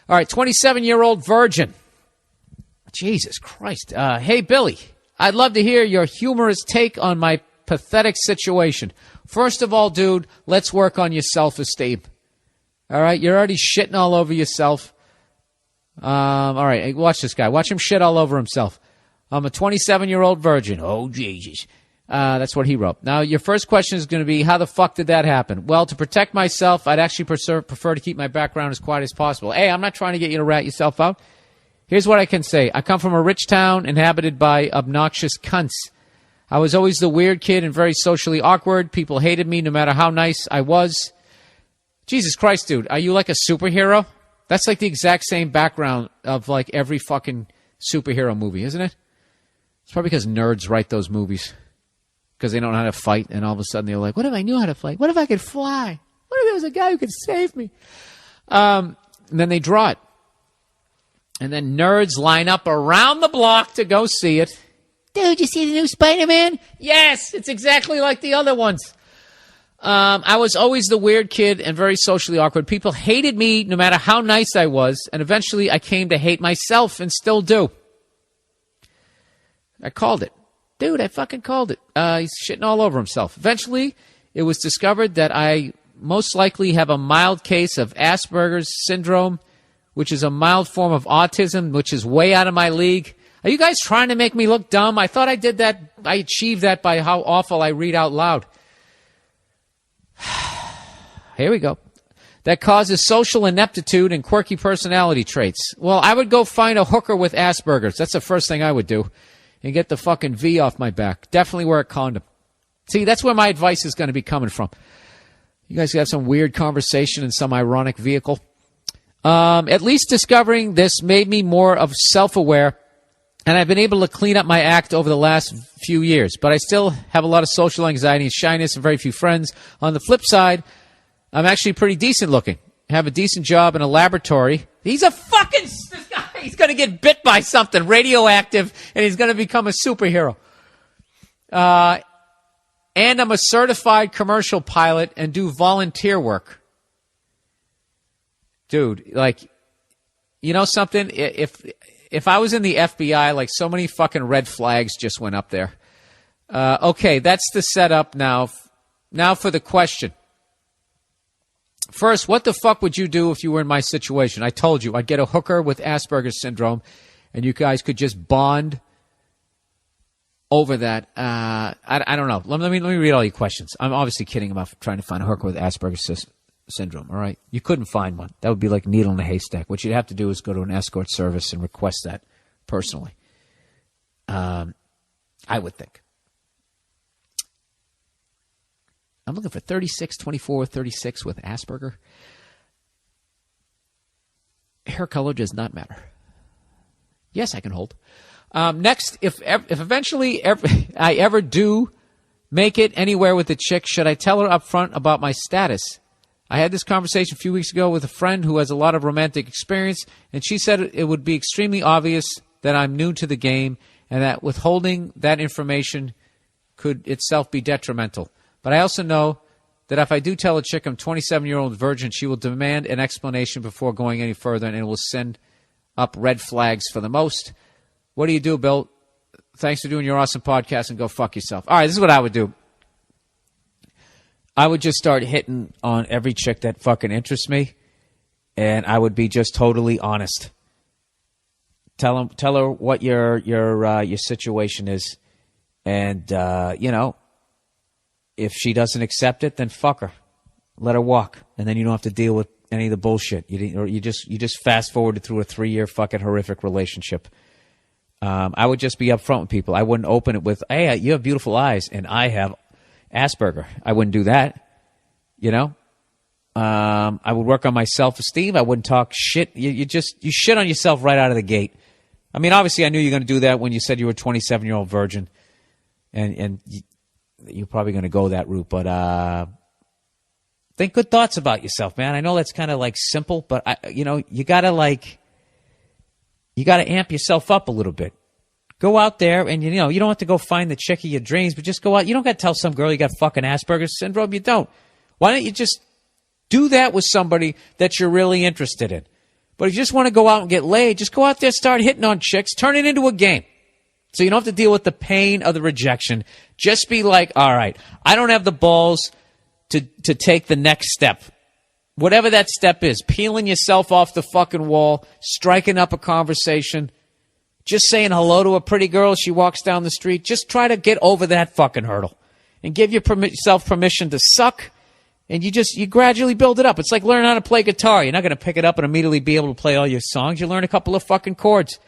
All right, 27-year-old virgin. Jesus Christ. Hey, Billy, I'd love to hear your humorous take on my pathetic situation. First of all, dude, let's work on your self-esteem. All right, you're already shitting all over yourself. All right, watch this guy. Watch him shit all over himself. I'm a 27-year-old virgin. Oh, Jesus. That's what he wrote. Now, your first question is going to be, how the fuck did that happen? Well, to protect myself, I'd actually prefer to keep my background as quiet as possible. Hey, I'm not trying to get you to rat yourself out. Here's what I can say. I come from a rich town inhabited by obnoxious cunts. I was always the weird kid and very socially awkward. People hated me no matter how nice I was. Jesus Christ, dude, are you like a superhero? That's like the exact same background of like every fucking superhero movie, isn't it? It's probably because nerds write those movies. Because they don't know how to fight, and all of a sudden they're like, what if I knew how to fight? What if I could fly? What if there was a guy who could save me? And then they draw it. And then nerds line up around the block to go see it. Dude, you see the new Spider-Man? Yes, it's exactly like the other ones. I was always the weird kid and very socially awkward. People hated me no matter how nice I was, and eventually I came to hate myself and still do. I called it. Dude, I fucking called it. He's shitting all over himself. Eventually, it was discovered that I most likely have a mild case of Asperger's syndrome, which is a mild form of autism, which is way out of my league. Are you guys trying to make me look dumb? I thought I did that. I achieved that by how awful I read out loud. Here we go. That causes social ineptitude and quirky personality traits. Well, I would go find a hooker with Asperger's. That's the first thing I would do. And get the fucking V off my back. Definitely wear a condom. See, that's where my advice is going to be coming from. You guys have some weird conversation in some ironic vehicle. At least discovering this made me more of self-aware, and I've been able to clean up my act over the last few years. But I still have a lot of social anxiety and shyness and very few friends. On the flip side, I'm actually pretty decent looking. Have a decent job in a laboratory. He's a fucking... This guy, he's going to get bit by something radioactive, and he's going to become a superhero. And I'm a certified commercial pilot and do volunteer work. Dude, like, you know something? If I was in the FBI, like, so many fucking red flags just went up there. Okay, that's the setup now. Now for the question. First, what the fuck would you do if you were in my situation? I told you, I'd get a hooker with Asperger's syndrome, and you guys could just bond over that. I don't know. Let me read all your questions. I'm obviously kidding about trying to find a hooker with Asperger's syndrome, all right? You couldn't find one. That would be like needle in a haystack. What you'd have to do is go to an escort service and request that personally. I would think. I'm looking for 36, 24, 36 with Asperger. Hair color does not matter. Yes, I can hold. Next, if eventually I ever do make it anywhere with a chick, should I tell her up front about my status? I had this conversation a few weeks ago with a friend who has a lot of romantic experience, and she said it would be extremely obvious that I'm new to the game and that withholding that information could itself be detrimental. But I also know that if I do tell a chick I'm 27-year-old virgin, she will demand an explanation before going any further, and it will send up red flags for the most. What do you do, Bill? Thanks for doing your awesome podcast, and go fuck yourself. All right, this is what I would do. I would just start hitting on every chick that fucking interests me, and I would be just totally honest. Tell her what your situation is, and you know, if she doesn't accept it, then fuck her. Let her walk, and then you don't have to deal with any of the bullshit. You just fast forwarded through a 3-year fucking horrific relationship. I would just be upfront with people. I wouldn't open it with, "Hey, you have beautiful eyes, and I have Asperger." I wouldn't do that. You know, I would work on my self-esteem. I wouldn't talk shit. You shit on yourself right out of the gate. I mean, obviously, I knew you were going to do that when you said you were a 27-year-old virgin, and you're probably going to go that route. But think good thoughts about yourself, man. I know that's kind of like simple, but you gotta amp yourself up a little bit. Go out there and, you don't have to go find the chick of your dreams, but just go out. You don't got to tell some girl you got fucking Asperger's syndrome. You don't. Why don't you just do that with somebody that you're really interested in? But if you just want to go out and get laid, just go out there, start hitting on chicks, turn it into a game. So you don't have to deal with the pain of the rejection. Just be like, all right, I don't have the balls to take the next step. Whatever that step is, peeling yourself off the fucking wall, striking up a conversation, just saying hello to a pretty girl as she walks down the street. Just try to get over that fucking hurdle and give yourself permission to suck. And you gradually build it up. It's like learning how to play guitar. You're not going to pick it up and immediately be able to play all your songs. You learn a couple of fucking chords,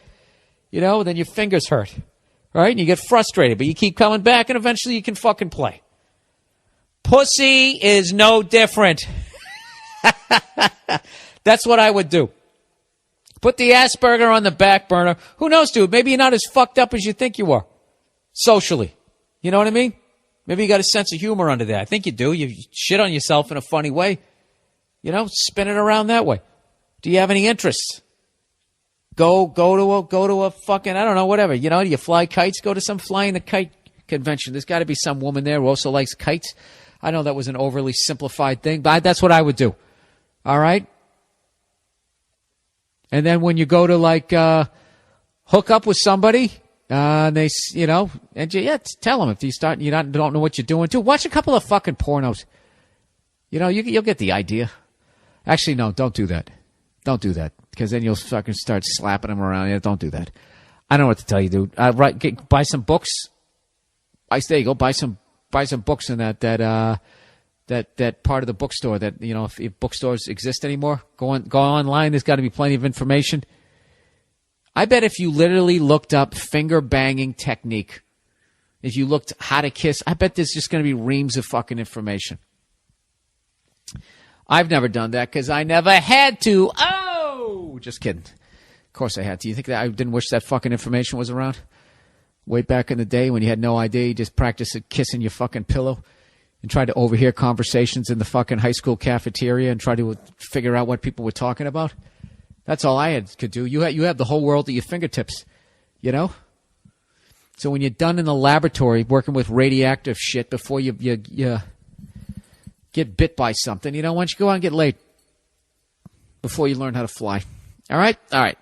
then your fingers hurt, right? And you get frustrated, but you keep coming back and eventually you can fucking play. Pussy is no different. That's what I would do. Put the Asperger on the back burner. Who knows, dude? Maybe you're not as fucked up as you think you are. Socially. You know what I mean? Maybe you got a sense of humor under there. I think you do. You shit on yourself in a funny way. Spin it around that way. Do you have any interests? Go to a fucking, I don't know, whatever. Do you fly kites? Go to some flying the kite convention. There's got to be some woman there who also likes kites. I know that was an overly simplified thing, but that's what I would do. All right? And then when you go to hook up with somebody, they, tell them if you don't know what you're doing too. Watch a couple of fucking pornos. You'll get the idea. Actually, no, don't do that. Don't do that, because then you'll fucking start slapping them around. Yeah, don't do that. I don't know what to tell you, dude. Buy some books. There you go. Buy some books in that part of the bookstore that, if bookstores exist anymore. Go online. There's got to be plenty of information. I bet if you literally looked up finger banging technique, if you looked how to kiss, I bet there's just going to be reams of fucking information. I've never done that because I never had to. Oh, just kidding. Of course I had to. You think that I didn't wish that fucking information was around? Way back in the day when you had no idea, you just practiced kissing your fucking pillow and tried to overhear conversations in the fucking high school cafeteria and try to figure out what people were talking about. That's all I could do. You have the whole world at your fingertips, So when you're done in the laboratory working with radioactive shit before you get bit by something, why don't you go out and get laid before you learn how to fly? All right? All right.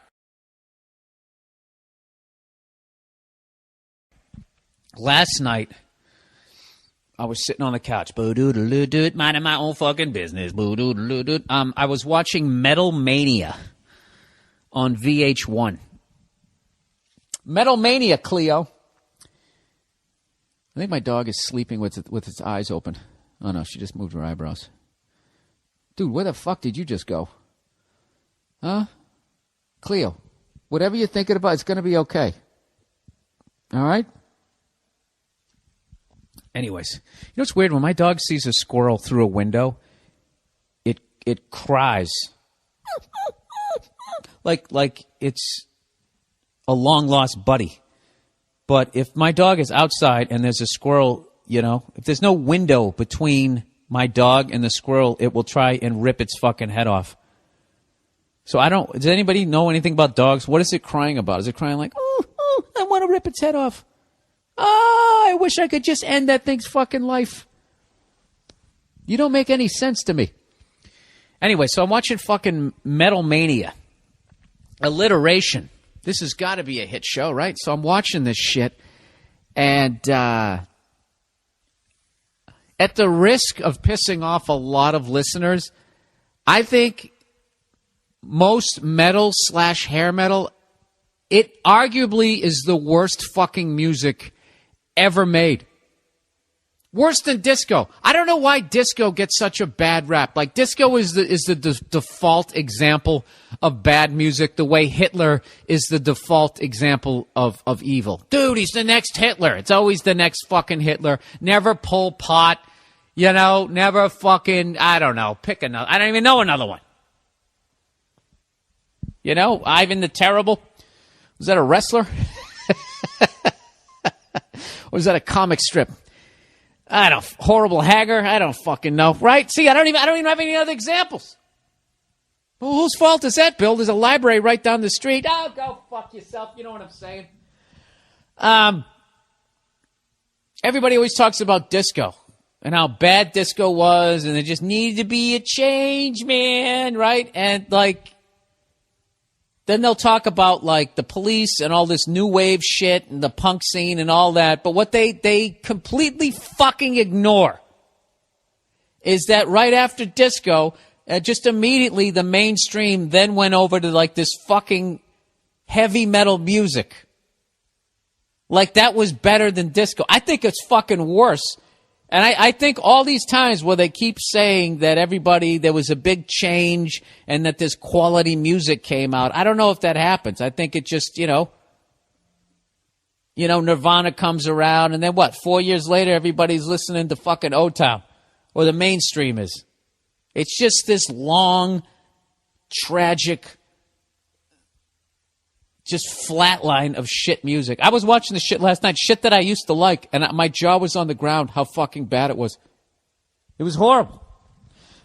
Last night, I was sitting on the couch, minding my own fucking business. I was watching Metal Mania on VH1. Metal Mania, Cleo. I think my dog is sleeping with its eyes open. Oh, no, she just moved her eyebrows. Dude, where the fuck did you just go? Huh? Cleo, whatever you're thinking about, it's going to be okay. All right? Anyways, what's weird? When my dog sees a squirrel through a window, it cries. like it's a long-lost buddy. But if my dog is outside and there's a squirrel, if there's no window between my dog and the squirrel, it will try and rip its fucking head off. So does anybody know anything about dogs? What is it crying about? Is it crying like, oh, I want to rip its head off? Oh, I wish I could just end that thing's fucking life. You don't make any sense to me. Anyway, so I'm watching fucking Metal Mania. Alliteration. This has got to be a hit show, right? So I'm watching this shit, and at the risk of pissing off a lot of listeners, I think most metal/hair metal, it arguably is the worst fucking music ever made. Worse than disco. I don't know why disco gets such a bad rap. Like, disco is the default example of bad music, the way Hitler is the default example of evil. Dude, he's the next Hitler. It's always the next fucking Hitler. Never Pol Pot. Never fucking, I don't know, pick another. I don't even know another one. Ivan the Terrible. Was that a wrestler? Or was that a comic strip? I don't. Horrible Haggard. I don't fucking know. Right? See, I don't even have any other examples. Well, whose fault is that, Bill? There's a library right down the street. Oh, go fuck yourself. You know what I'm saying? Everybody always talks about disco and how bad disco was, and there just needed to be a change, man. Right? And Then they'll talk about, like, the police and all this new wave shit and the punk scene and all that. But what they completely fucking ignore is that right after disco, just immediately the mainstream then went over to, like, this fucking heavy metal music. Like, that was better than disco. I think it's fucking worse. And I think all these times where they keep saying that there was a big change and that this quality music came out, I don't know if that happens. I think it just, Nirvana comes around and then what? 4 years later, everybody's listening to fucking O-Town, or the mainstream is. It's just this long, tragic, just flat line of shit music. I was watching the shit last night, shit that I used to like, and my jaw was on the ground how fucking bad it was. It was horrible.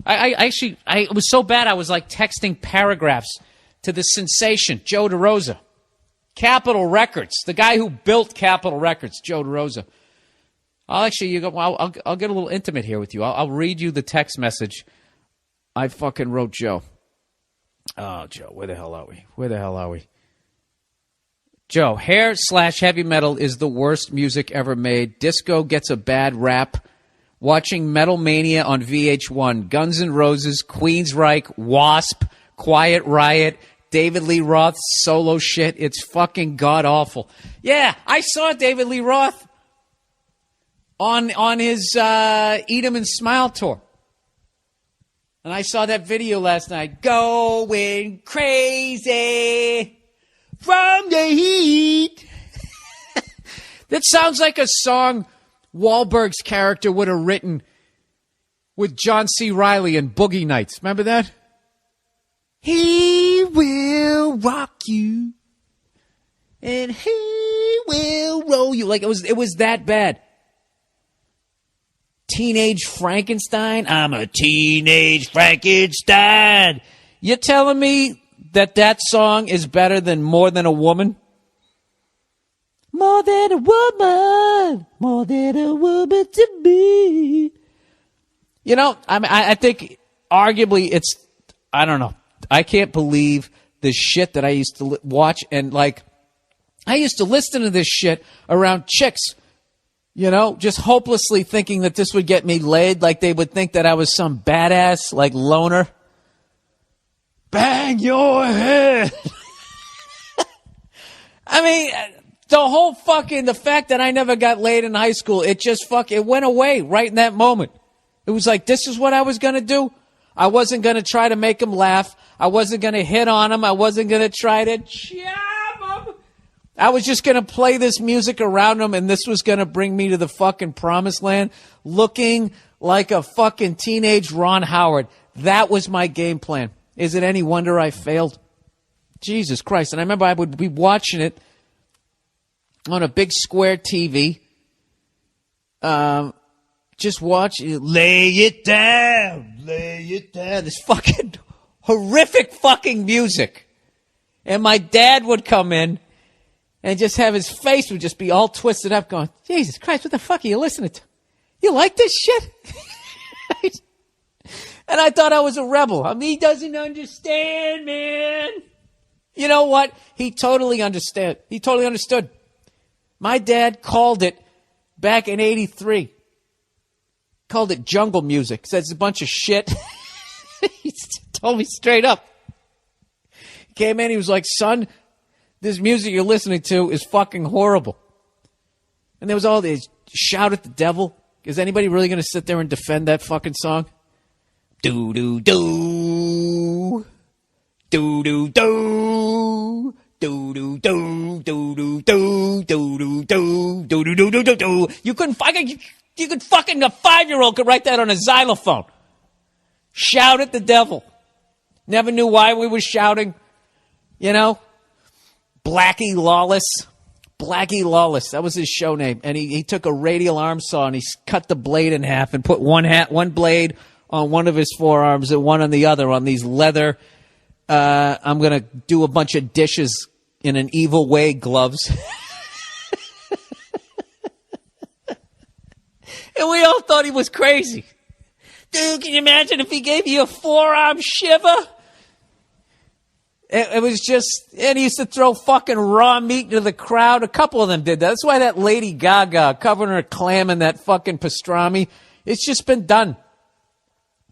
It was so bad I was like texting paragraphs to the sensation, Joe DeRosa. Capitol Records, the guy who built Capitol Records, Joe DeRosa. I'll get a little intimate here with you. I'll read you the text message I fucking wrote Joe. Oh, Joe, where the hell are we? Joe, hair/heavy metal is the worst music ever made. Disco gets a bad rap. Watching Metal Mania on VH1, Guns N' Roses, Queensryche, Wasp, Quiet Riot, David Lee Roth's solo shit. It's fucking god-awful. Yeah, I saw David Lee Roth on his Eat 'em and Smile tour. And I saw that video last night. Going crazy from the heat. That sounds like a song Wahlberg's character would have written with John C. Reilly in Boogie Nights. Remember that? He will rock you and he will roll you. Like it was that bad. Teenage Frankenstein? I'm a teenage Frankenstein. You're telling me that song is better than More Than a Woman? More than a woman to me. I think arguably I don't know. I can't believe the shit that I used to watch, and I used to listen to this shit around chicks, just hopelessly thinking that this would get me laid, like they would think that I was some badass, loner. Bang your head. I mean, the fact that I never got laid in high school, it went away right in that moment. It was like, this is what I was going to do. I wasn't going to try to make them laugh. I wasn't going to hit on them. I wasn't going to try to jab them. I was just going to play this music around them, and this was going to bring me to the fucking promised land, looking like a fucking teenage Ron Howard. That was my game plan. Is it any wonder I failed? Jesus Christ. And I remember I would be watching it on a big square TV. Just watch it. Lay it down. This fucking horrific fucking music. And my dad would come in and just have his face would just be all twisted up going, Jesus Christ, what the fuck are you listening to? You like this shit? And I thought I was a rebel. I mean, he doesn't understand, man. You know what? He totally understood. My dad called it back in 83. Called it jungle music. Said it's a bunch of shit. He told me straight up. He came in, he was like, son, this music you're listening to is fucking horrible. And there was all this shout at the devil. Is anybody really going to sit there and defend that fucking song? Do-do-do. Do-do-do. Do-do-do. Do-do-do. Do-do-do. Do-do-do. You could fucking a 5-year-old could write that on a xylophone. Shout at the devil. Never knew why we were shouting. Blackie Lawless. That was his show name. And he took a radial arm saw and he cut the blade in half and put one blade on one of his forearms and one on the other on these leather, I'm going to do a bunch of dishes in an evil way gloves. And we all thought he was crazy. Dude, can you imagine if he gave you a forearm shiver? It was just, and he used to throw fucking raw meat into the crowd. A couple of them did that. That's why that Lady Gaga covering her clam in that fucking pastrami, it's just been done.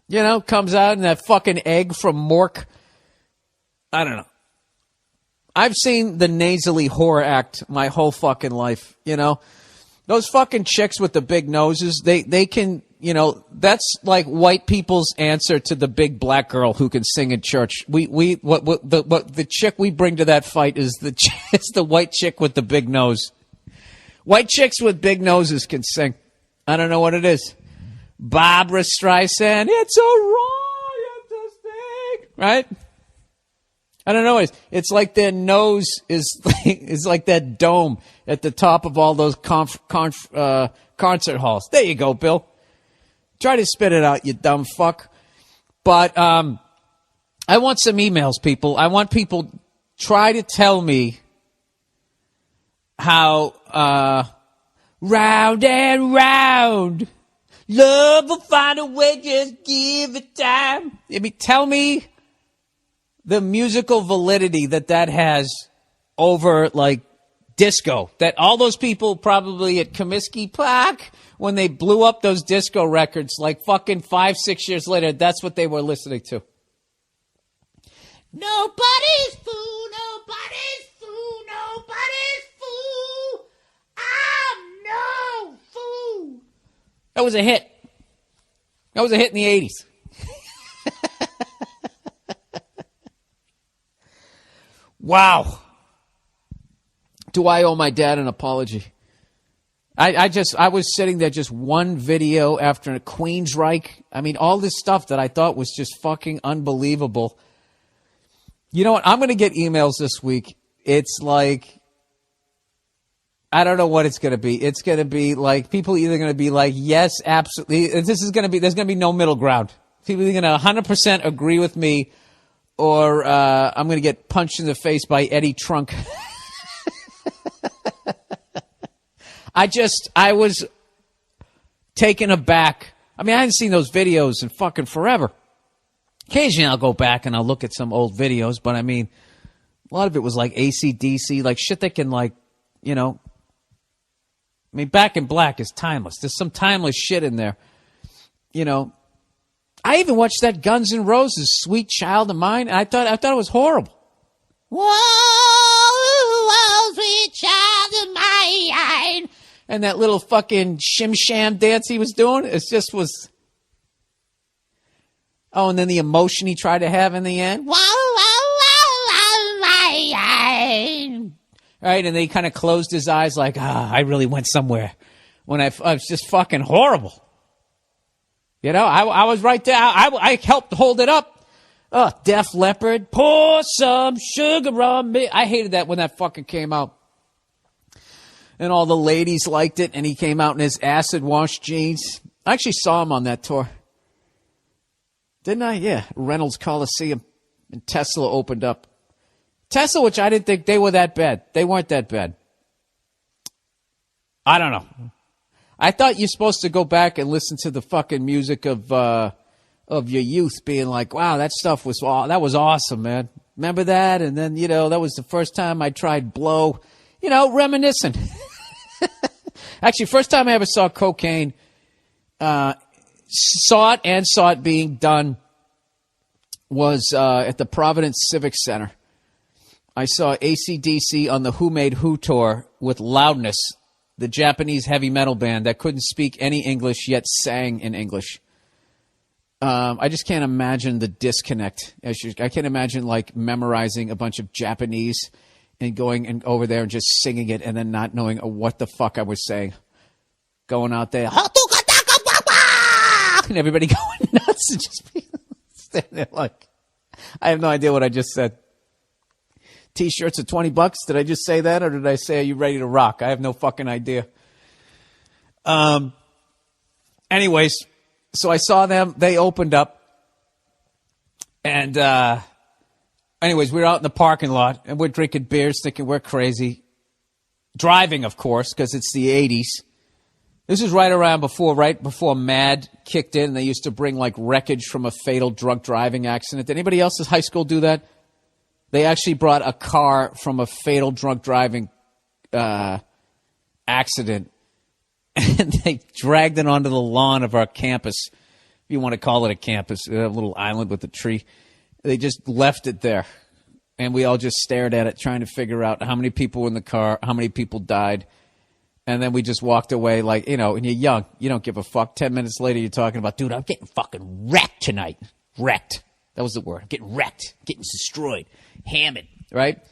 You know, comes out in that fucking egg from Mork. I don't know. I've seen the nasally whore act my whole fucking life, you know. Those fucking chicks with the big noses, they can, you know, that's like white people's answer to the big black girl who can sing in church. The chick we bring to that fight is the white chick with the big nose. White chicks with big noses can sing. I don't know what it is. Barbara Streisand, it's a riot this thing, right? I don't know. It's like their nose is like that dome at the top of all those concert halls. There you go, Bill. Try to spit it out, you dumb fuck. But I want some emails, people. I want people try to tell me how round and round love will find a way. Just give it time. I mean, tell me the musical validity that has over, like, disco. That all those people probably at Comiskey Park, when they blew up those disco records, like fucking 5-6 years later, that's what they were listening to. Nobody's fool, nobody's fool, nobody's fool. I'm no fool. That was a hit. That was a hit in the 80s. Wow. Do I owe my dad an apology? I was sitting there just one video after a Queensryche. I mean, all this stuff that I thought was just fucking unbelievable. You know what? I'm going to get emails this week. It's like, I don't know what it's going to be. It's going to be like, people either going to be like, yes, absolutely. There's going to be no middle ground. People are going to 100% agree with me, or I'm going to get punched in the face by Eddie Trunk. I was taken aback. I mean, I hadn't seen those videos in fucking forever. Occasionally I'll go back and I'll look at some old videos, but I mean, a lot of it was like AC/DC, like shit that can, like, you know, I mean, Back in Black is timeless. There's some timeless shit in there. You know, I even watched that Guns N' Roses Sweet Child of Mine, and I thought it was horrible. Whoa, whoa, sweet child of mine. And that little fucking shim-sham dance he was doing, it just was... Oh, and then the emotion he tried to have in the end. Whoa, whoa, whoa, whoa, right, and then he kind of closed his eyes like, I really went somewhere. When I was just fucking horrible. You know, I was right there. I helped hold it up. Oh, Def Leppard, pour some sugar on me. I hated that when that fucking came out. And all the ladies liked it, and he came out in his acid-wash jeans. I actually saw him on that tour. Didn't I? Yeah. Reynolds Coliseum. And Tesla opened up. Tesla, which I didn't think they were that bad. They weren't that bad. I don't know. I thought you're supposed to go back and listen to the fucking music of your youth, being like, wow, that was awesome, man. Remember that? And then, you know, that was the first time I tried blow. You know, reminiscent. Actually, first time I ever saw cocaine, saw it being done was at the Providence Civic Center. I saw AC/DC on the Who Made Who tour with Loudness, the Japanese heavy metal band that couldn't speak any English yet sang in English. I just can't imagine the disconnect. I can't imagine, like, memorizing a bunch of Japanese and going and over there and just singing it and then not knowing what the fuck I was saying. Going out there, and everybody going nuts and just standing there like, I have no idea what I just said. T-shirts are $20. Did I just say that, or did I say, are you ready to rock? I have no fucking idea. Anyways, so I saw them. They opened up. And anyways, we were out in the parking lot, and we're drinking beers, thinking we're crazy. Driving, of course, because it's the 80s. This is right before MAD kicked in, and they used to bring, like, wreckage from a fatal drunk driving accident. Did anybody else in high school do that? They actually brought a car from a fatal drunk driving accident, and they dragged it onto the lawn of our campus, if you want to call it a campus, a little island with a tree. They just left it there, and we all just stared at it, trying to figure out how many people were in the car, how many people died, and then we just walked away like, you know, and you're young. You don't give a fuck. 10 minutes later, you're talking about, dude, I'm getting fucking wrecked tonight. Wrecked. That was the word. I'm getting wrecked. Getting destroyed. Hammered. Right?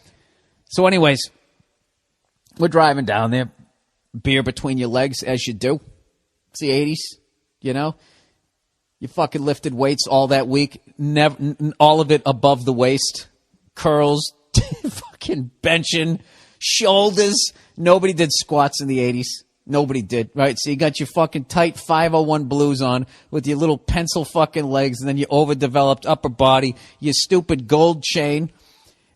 So anyways, we're driving down there. Beer between your legs, as you do. It's the 80s, you know? You fucking lifted weights all that week. Never, all of it above the waist. Curls. Fucking benching. Shoulders. Nobody did squats in the 80s. Nobody did, right? So you got your fucking tight 501 blues on with your little pencil fucking legs, and then your overdeveloped upper body, your stupid gold chain,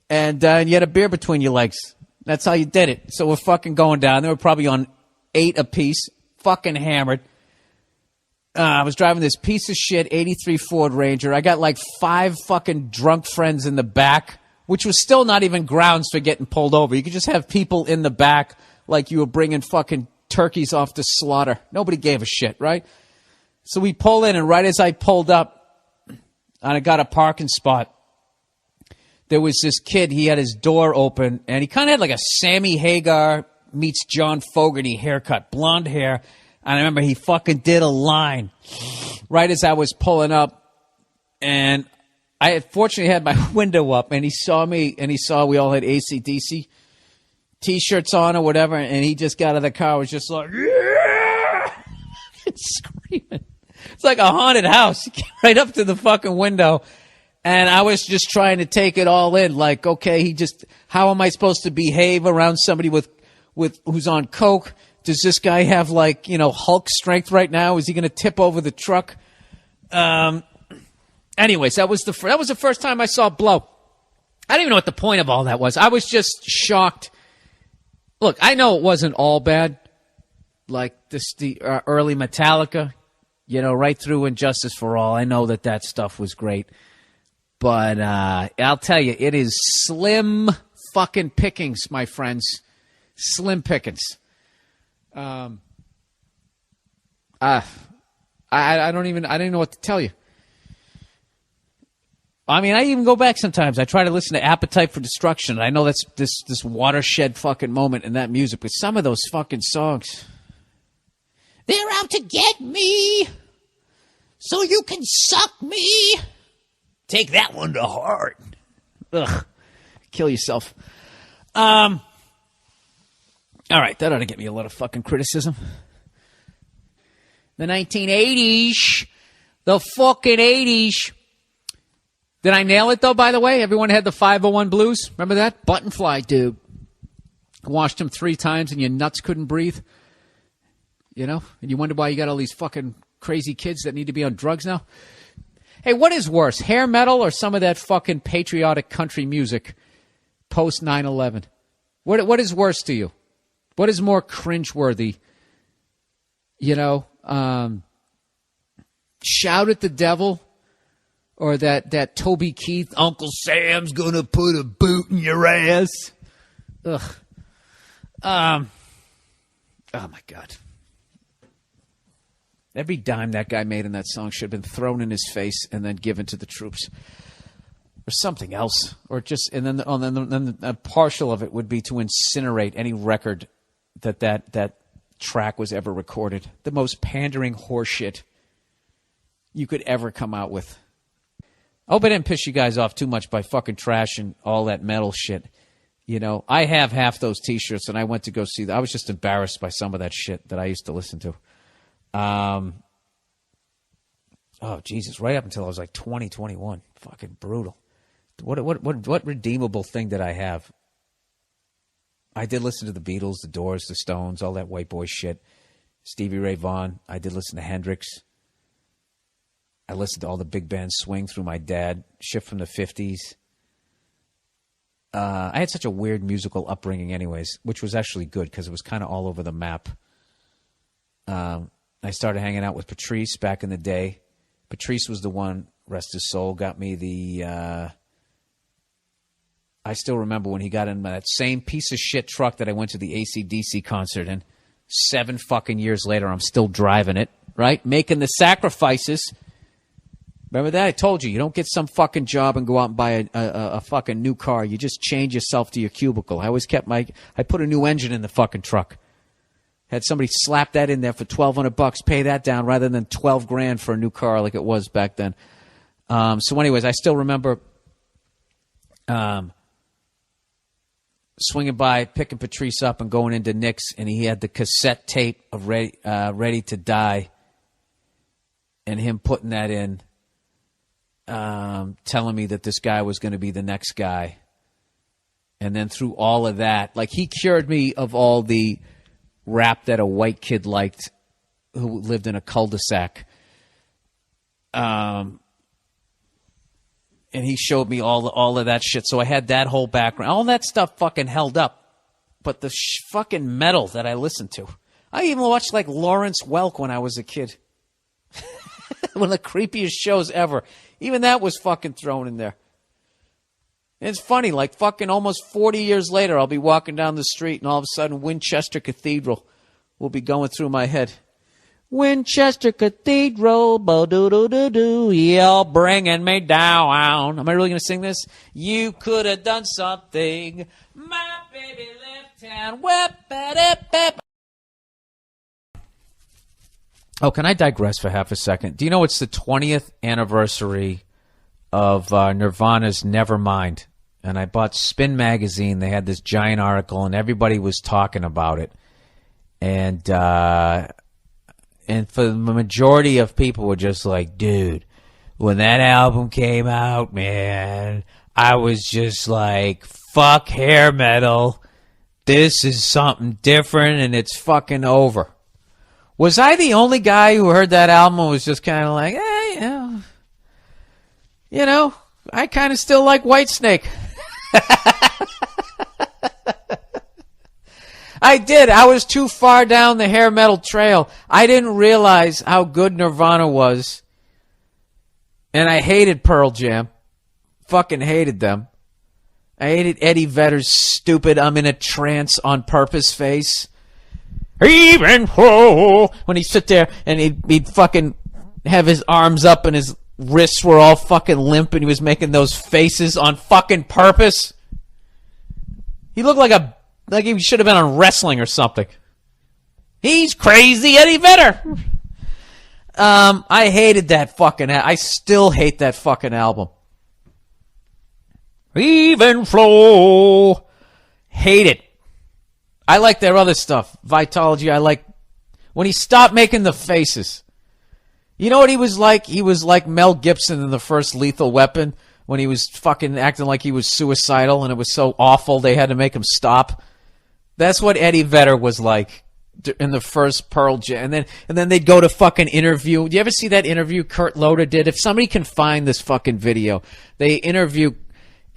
and you had a beer between your legs. That's how you did it. So we're fucking going down. They were probably on 8 apiece, fucking hammered. I was driving this piece of shit 83 Ford Ranger. I got like 5 fucking drunk friends in the back, which was still not even grounds for getting pulled over. You could just have people in the back like you were bringing fucking turkeys off the slaughter. Nobody gave a shit, right? So we pull in, and right as I pulled up, and I got a parking spot, there was this kid. He had his door open, and he kind of had like a Sammy Hagar meets John Fogerty haircut, blonde hair. And I remember he fucking did a line right as I was pulling up, and I had fortunately had my window up, and he saw me, and he saw we all had AC/DC T-shirts on or whatever, and he just got out of the car, was just like, yeah! Screaming. It's like a haunted house. He came right up to the fucking window, and I was just trying to take it all in, like, okay, how am I supposed to behave around somebody with who's on coke? Does this guy have, like, you know, Hulk strength right now? Is he going to tip over the truck? Anyways, that was the first time I saw blow. I don't even know what the point of all that was. I was just shocked. Look, I know it wasn't all bad, like the early Metallica, you know, right through Injustice for All. I know that stuff was great. But I'll tell you, it is slim fucking pickings, my friends. Slim pickings. I don't even know what to tell you. I mean, I even go back sometimes. I try to listen to Appetite for Destruction. I know that's this watershed fucking moment in that music, but some of those fucking songs, they're out to get me, so you can suck me. Take that one to heart. Ugh. Kill yourself. All right, that ought to get me a lot of fucking criticism. The 1980s. The fucking 80s. Did I nail it, though, by the way? Everyone had the 501 blues. Remember that? Buttonfly, dude. Washed him 3 times and your nuts couldn't breathe. You know? And you wonder why you got all these fucking crazy kids that need to be on drugs now. Hey, what is worse, hair metal or some of that fucking patriotic country music post 9/11? What is worse to you? What is more cringeworthy? You know, Shout at the Devil, or that Toby Keith, Uncle Sam's gonna put a boot in your ass. Ugh. Oh my God. Every dime that guy made in that song should have been thrown in his face and then given to the troops, or something else, or just, and then a partial of it would be to incinerate any record that track was ever recorded. The most pandering horseshit you could ever come out with. I hope I didn't piss you guys off too much by fucking trashing all that metal shit. You know, I have half those T-shirts, and I went to go see that. I was just embarrassed by some of that shit that I used to listen to. Oh, Jesus, right up until I was like 20, 21. Fucking brutal. What redeemable thing did I have? I did listen to the Beatles, the Doors, the Stones, all that white boy shit. Stevie Ray Vaughan. I did listen to Hendrix. I listened to all the big band swing through my dad. Shit from the 50s. I had such a weird musical upbringing anyways, which was actually good because it was kind of all over the map. I started hanging out with Patrice back in the day. Patrice was the one, rest his soul, got me the I still remember when he got in that same piece of shit truck that I went to the AC/DC concert in. 7 fucking years later, I'm still driving it, right? Making the sacrifices. Remember that? I told you, you don't get some fucking job and go out and buy a fucking new car. You just change yourself to your cubicle. I always kept I put a new engine in the fucking truck. Had somebody slap that in there for $1,200, pay that down rather than $12,000 for a new car like it was back then. So anyways, I still remember swinging by, picking Patrice up and going into Nick's, and he had the cassette tape of Ready to Die, and him putting that in, telling me that this guy was going to be the next guy. And then through all of that, like, he cured me of all the rap that a white kid liked who lived in a cul-de-sac. And he showed me all of that shit. So I had that whole background. All that stuff fucking held up. But the fucking metal that I listened to. I even watched, like, Lawrence Welk when I was a kid. One of the creepiest shows ever. Even that was fucking thrown in there. And it's funny, like, fucking almost 40 years later, I'll be walking down the street and all of a sudden Winchester Cathedral will be going through my head. Winchester Cathedral, bo-do-do-do-do, you're bringing me down. Am I really going to sing this? You could have done something, my baby left town. Oh, can I digress for half a second? Do you know it's the 20th anniversary of Nirvana's Nevermind? And I bought Spin Magazine. They had this giant article, and everybody was talking about it. And for the majority of people were just like, dude, when that album came out, man, I was just like, fuck hair metal. This is something different, and it's fucking over. Was I the only guy who heard that album and was just kind of like, hey, you know, I kind of still like Whitesnake. I did. I was too far down the hair metal trail. I didn't realize how good Nirvana was. And I hated Pearl Jam. Fucking hated them. I hated Eddie Vedder's stupid I'm in a trance on purpose face. Even when he'd sit there and he'd fucking have his arms up and his wrists were all fucking limp and he was making those faces on fucking purpose. He looked like he should have been on wrestling or something. He's crazy Eddie Vedder. I hated that fucking I still hate that fucking album. Even flow. Hate it. I like their other stuff. Vitology, I like when he stopped making the faces. You know what he was like? He was like Mel Gibson in the first Lethal Weapon when he was fucking acting like he was suicidal and it was so awful they had to make him stop. That's what Eddie Vedder was like in the first Pearl Jam. And then they'd go to fucking interview. Do you ever see that interview Kurt Loder did? If somebody can find this fucking video, they interview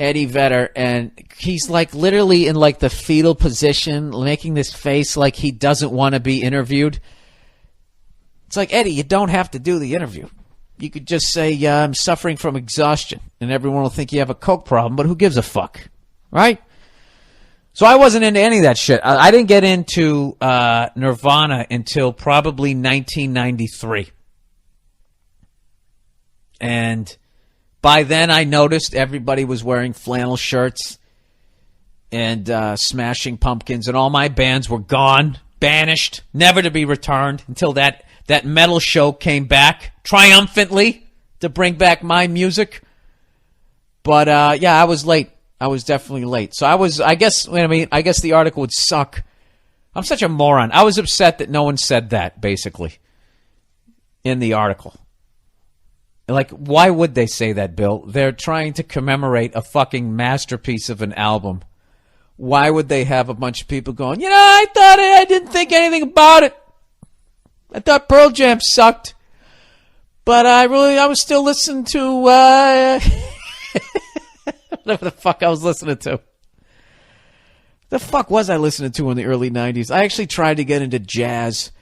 Eddie Vedder, and he's like literally in like the fetal position, making this face like he doesn't want to be interviewed. It's like, Eddie, you don't have to do the interview. You could just say, I'm suffering from exhaustion, and everyone will think you have a coke problem, but who gives a fuck, right? So I wasn't into any of that shit. I didn't get into Nirvana until probably 1993. And by then, I noticed everybody was wearing flannel shirts and Smashing Pumpkins, and all my bands were gone, banished, never to be returned until that metal show came back triumphantly to bring back my music. But yeah, I was late. I was definitely late. So I guess the article would suck. I'm such a moron. I was upset that no one said that, basically, in the article. Like, why would they say that, Bill? They're trying to commemorate a fucking masterpiece of an album. Why would they have a bunch of people going, I didn't think anything about it. I thought Pearl Jam sucked. But I was still listening to, whatever the fuck I was listening to. The fuck was I listening to in the early 90s? I actually tried to get into jazz.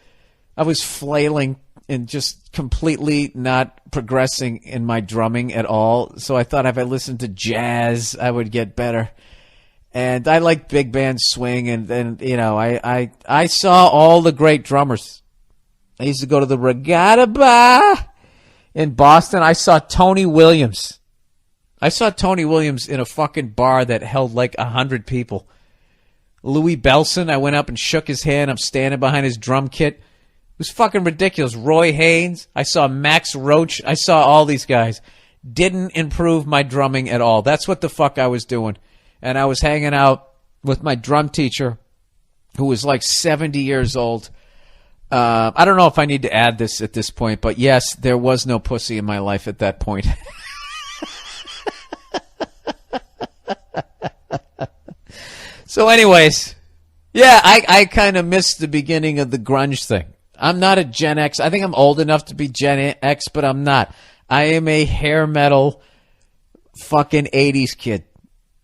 I was flailing and just completely not progressing in my drumming at all. So I thought if I listened to jazz, I would get better. And I like big band swing, and you know, I saw all the great drummers. I used to go to the Regatta Bar in Boston. I saw Tony Williams. I saw Tony Williams in a fucking bar that held like 100 people. Louis Belson, I went up and shook his hand. I'm standing behind his drum kit. It was fucking ridiculous. Roy Haynes. I saw Max Roach. I saw all these guys. Didn't improve my drumming at all. That's what the fuck I was doing. And I was hanging out with my drum teacher, who was like 70 years old. I don't know if I need to add this at this point, but yes, there was no pussy in my life at that point. So anyways, yeah, I kind of missed the beginning of the grunge thing. I'm not a Gen X. I think I'm old enough to be Gen X, but I'm not. I am a hair metal fucking 80s kid.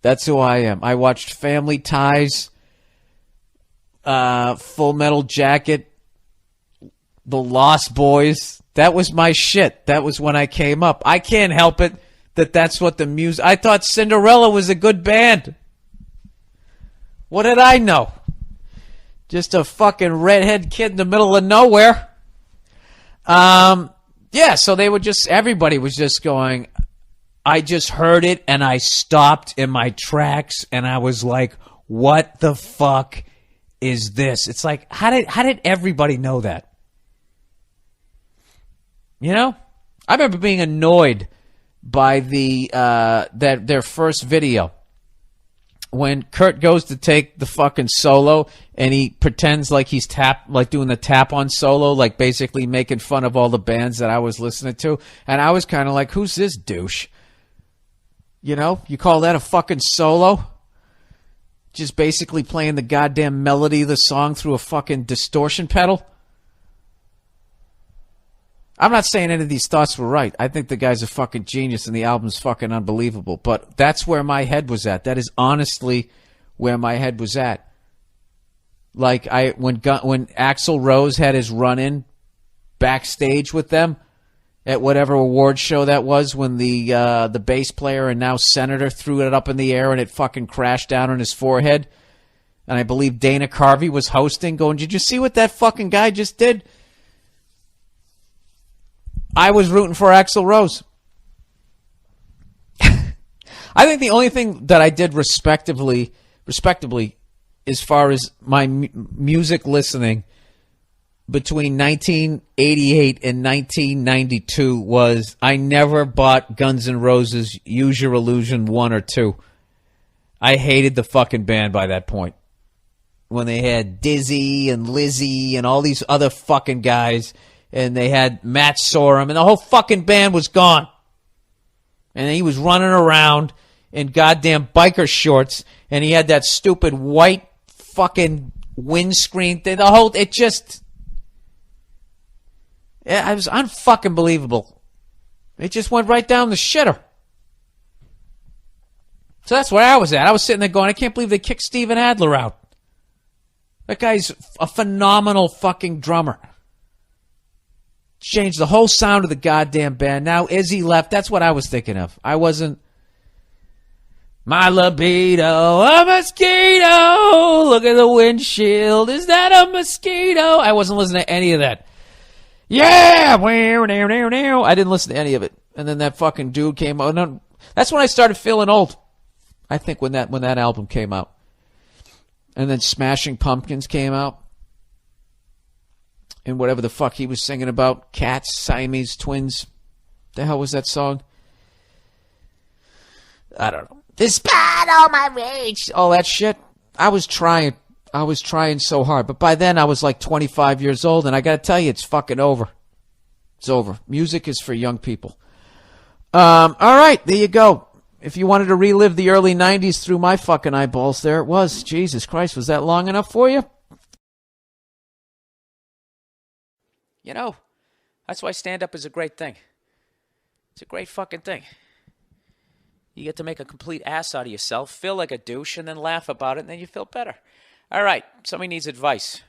That's who I am. I watched Family Ties, Full Metal Jacket, The Lost Boys. That was my shit. That was when I came up. I can't help it that that's what the music... I thought Cinderella was a good band. What did I know? Just a fucking redhead kid in the middle of nowhere. Yeah, so they were just... Everybody was just going... I just heard it, and I stopped in my tracks, and I was like, what the fuck is this? It's like, how did everybody know that? You know? I remember being annoyed by their first video. When Kurt goes to take the fucking solo, and he pretends like he's doing the tap-on solo, like basically making fun of all the bands that I was listening to, and I was kind of like, who's this douche? You know, you call that a fucking solo? Just basically playing the goddamn melody of the song through a fucking distortion pedal? I'm not saying any of these thoughts were right. I think the guy's a fucking genius and the album's fucking unbelievable. But that's where my head was at. That is honestly where my head was at. Like when Axl Rose had his run-in backstage with them, at whatever award show that was, when the bass player and now senator threw it up in the air and it fucking crashed down on his forehead. And I believe Dana Carvey was hosting, going, did you see what that fucking guy just did? I was rooting for Axl Rose. I think the only thing that I did respectively, as far as my music listening between 1988 and 1992 was I never bought Guns N' Roses' Use Your Illusion 1 or 2. I hated the fucking band by that point. When they had Dizzy and Lizzy and all these other fucking guys, and they had Matt Sorum, and the whole fucking band was gone. And he was running around in goddamn biker shorts, and he had that stupid white fucking windscreen thing. It was unfucking believable. It just went right down the shitter. So that's where I was at. I was sitting there going, I can't believe they kicked Steven Adler out. That guy's a phenomenal fucking drummer. Changed the whole sound of the goddamn band. Now Izzy left. That's what I was thinking of. I wasn't... My libido, a mosquito. Look at the windshield. Is that a mosquito? I wasn't listening to any of that. Yeah, I didn't listen to any of it. And then that fucking dude came out. No, that's when I started feeling old. I think when that album came out. And then Smashing Pumpkins came out. And whatever the fuck he was singing about, cats, Siamese twins. The hell was that song? I don't know. Despite all my rage, all that shit. I was trying so hard. But by then I was like 25 years old, and I got to tell you, it's fucking over. It's over. Music is for young people. All right, there you go. If you wanted to relive the early 90s through my fucking eyeballs, there it was. Jesus Christ, was that long enough for you? You know, that's why stand-up is a great thing. It's a great fucking thing. You get to make a complete ass out of yourself, feel like a douche, and then laugh about it, and then you feel better. All right, somebody needs advice.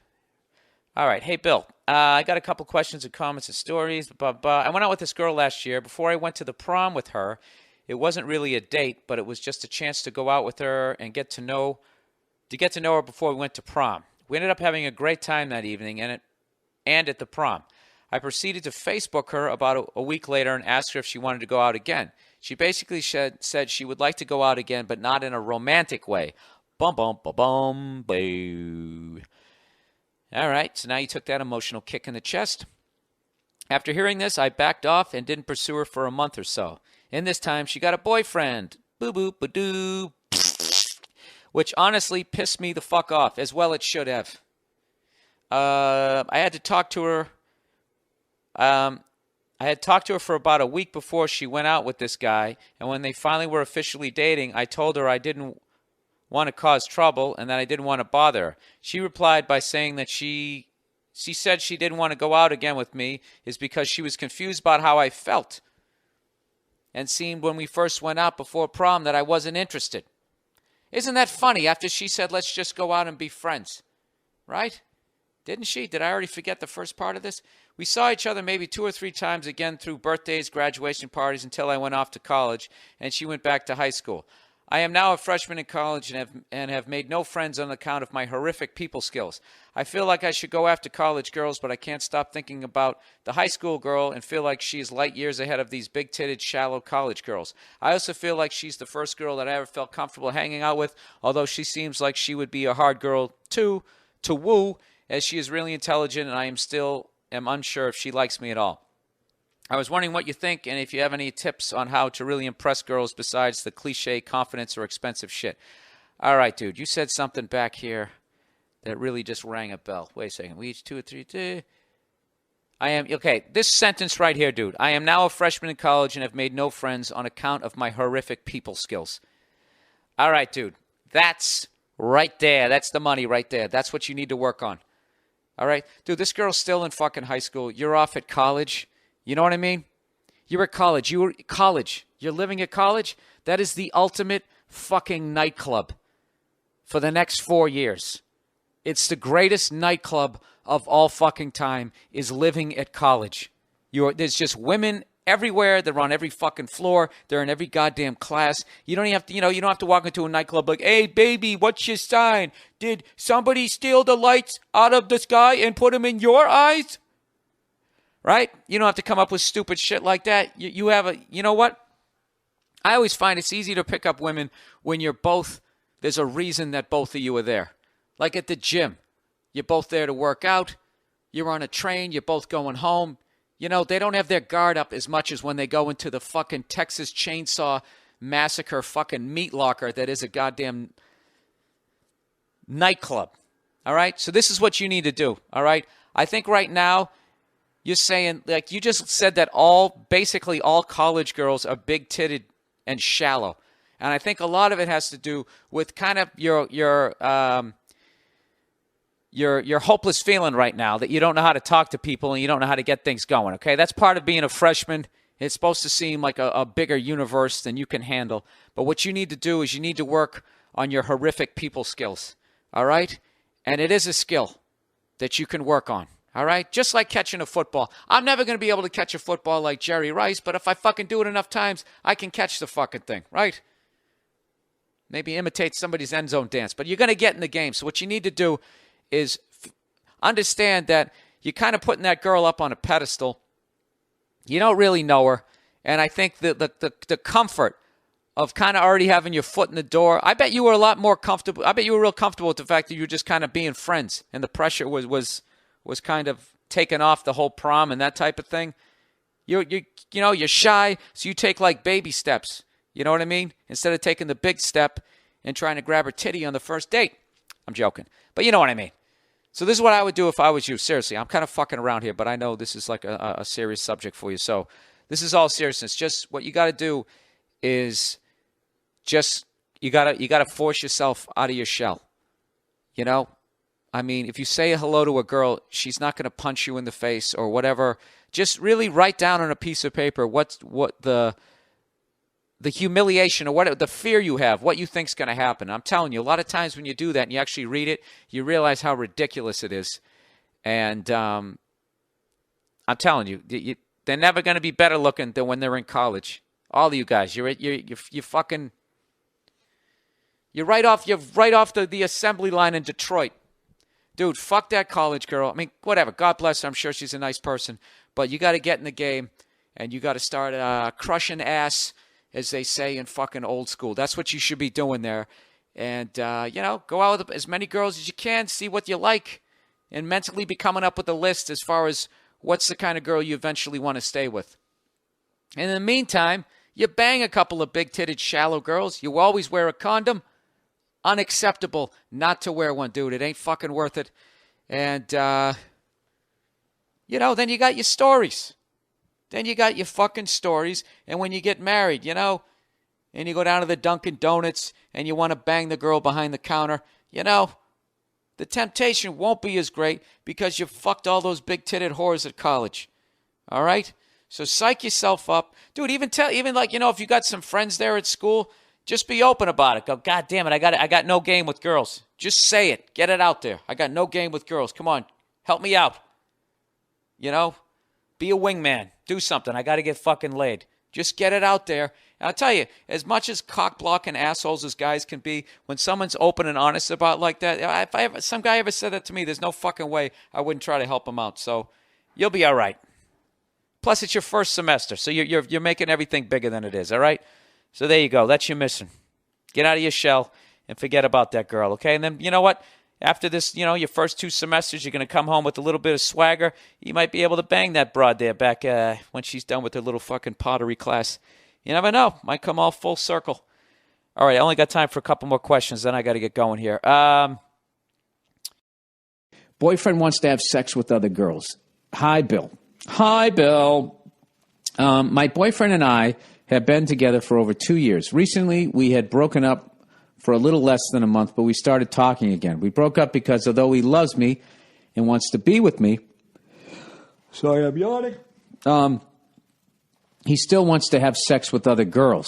All right, hey, Bill, I got a couple questions and comments and stories. I went out with this girl last year. Before I went to the prom with her, It wasn't really a date, but it was just a chance to go out with her and get to know her before we went to prom. We ended up having a great time that evening and at the prom. I proceeded to Facebook her about a week later and asked her if she wanted to go out again. She basically said she would like to go out again, but not in a romantic way. Bum, bum, bum, bum, boo. All right, so now you took that emotional kick in the chest. After hearing this, I backed off and didn't pursue her for a month or so. In this time, she got a boyfriend. Boo-boo-ba-doo. Which honestly pissed me the fuck off, as well it should have. I had talked to her for about a week before she went out with this guy, and when they finally were officially dating, I told her I didn't want to cause trouble and that I didn't want to bother her. She replied by saying that she said she didn't want to go out again with me is because she was confused about how I felt and seemed when we first went out before prom that I wasn't interested. Isn't that funny after she said, let's just go out and be friends? Right? Didn't she? Did I already forget the first part of this? We saw each other maybe 2 or 3 times again through birthdays, graduation parties until I went off to college and she went back to high school. I am now a freshman in college and have made no friends on account of my horrific people skills. I feel like I should go after college girls, but I can't stop thinking about the high school girl and feel like she is light years ahead of these big-titted, shallow college girls. I also feel like she's the first girl that I ever felt comfortable hanging out with, although she seems like she would be a hard girl, too, to woo, as she is really intelligent and I am unsure if she likes me at all. I was wondering what you think and if you have any tips on how to really impress girls besides the cliche confidence or expensive shit. All right, dude, you said something back here that really just rang a bell. Wait a second. We each 2 or 3. This sentence right here, dude. I am now a freshman in college and have made no friends on account of my horrific people skills. All right, dude. That's right there. That's the money right there. That's what you need to work on. All right? Dude, this girl's still in fucking high school. You're off at college. You know what I mean? You're at college. You're living at college. That is the ultimate fucking nightclub for the next 4 years. It's the greatest nightclub of all fucking time is living at college. There's just women everywhere. They're on every fucking floor. They're in every goddamn class. You don't even have to, you don't have to walk into a nightclub like, hey, baby, what's your sign? Did somebody steal the lights out of the sky and put them in your eyes? Right? You don't have to come up with stupid shit like that. You know what? I always find it's easy to pick up women when there's a reason that both of you are there. Like at the gym. You're both there to work out. You're on a train. You're both going home. They don't have their guard up as much as when they go into the fucking Texas Chainsaw Massacre fucking meat locker that is a goddamn nightclub. All right? So this is what you need to do. All right? I think right now, you're saying, like you just said that basically all college girls are big-titted and shallow. And I think a lot of it has to do with kind of your hopeless feeling right now that you don't know how to talk to people and you don't know how to get things going, okay? That's part of being a freshman. It's supposed to seem like a bigger universe than you can handle. But what you need to do is you need to work on your horrific people skills, all right? And it is a skill that you can work on. All right? Just like catching a football. I'm never going to be able to catch a football like Jerry Rice, but if I fucking do it enough times, I can catch the fucking thing, right? Maybe imitate somebody's end zone dance, but you're going to get in the game. So what you need to do is understand that you're kind of putting that girl up on a pedestal. You don't really know her, and I think the comfort of kind of already having your foot in the door, I bet you were a lot more comfortable. I bet you were real comfortable with the fact that you were just kind of being friends, and the pressure was kind of taken off the whole prom and that type of thing. You're shy, so you take like baby steps. You know what I mean? Instead of taking the big step and trying to grab her titty on the first date. I'm joking. But you know what I mean. So this is what I would do if I was you. Seriously, I'm kind of fucking around here, but I know this is like a serious subject for you. So this is all seriousness. Just what you got to do is just you got to force yourself out of your shell. I mean, if you say hello to a girl, she's not going to punch you in the face or whatever. Just really write down on a piece of paper what the humiliation or what the fear you have, what you think's going to happen. I'm telling you, a lot of times when you do that and you actually read it, you realize how ridiculous it is. And I'm telling you, they're never going to be better looking than when they're in college. All of you guys, you're fucking, you're right off the assembly line in Detroit. Dude, fuck that college girl. I mean, whatever. God bless her. I'm sure she's a nice person. But you got to get in the game, and you got to start crushing ass, as they say in fucking old school. That's what you should be doing there. And, go out with as many girls as you can, see what you like, and mentally be coming up with a list as far as what's the kind of girl you eventually want to stay with. And in the meantime, you bang a couple of big-titted, shallow girls. You always wear a condom. Unacceptable not to wear one, dude. It ain't fucking worth it. And, then you got your stories. Then you got your fucking stories. And when you get married, and you go down to the Dunkin' Donuts and you want to bang the girl behind the counter, the temptation won't be as great because you fucked all those big-titted whores at college. All right? So psych yourself up. Dude, if you got some friends there at school, just be open about it. Go, God damn it, I got no game with girls. Just say it. Get it out there. I got no game with girls. Come on. Help me out. Be a wingman. Do something. I got to get fucking laid. Just get it out there. And I'll tell you, as much as cock-blocking assholes as guys can be, when someone's open and honest about like that, if some guy ever said that to me, there's no fucking way I wouldn't try to help him out. So you'll be all right. Plus, it's your first semester, so you're making everything bigger than it is, all right? So there you go. That's your mission. Get out of your shell and forget about that girl, okay? And then, you know what? After this, your first 2 semesters, you're going to come home with a little bit of swagger. You might be able to bang that broad there back when she's done with her little fucking pottery class. You never know. Might come all full circle. All right, I only got time for a couple more questions, then I got to get going here. Boyfriend wants to have sex with other girls. Hi, Bill. Hi, Bill. My boyfriend and I have been together for over 2 years. Recently, we had broken up for a little less than a month, but we started talking again. We broke up because although he loves me and wants to be with me, sorry, I'm yawning, he still wants to have sex with other girls.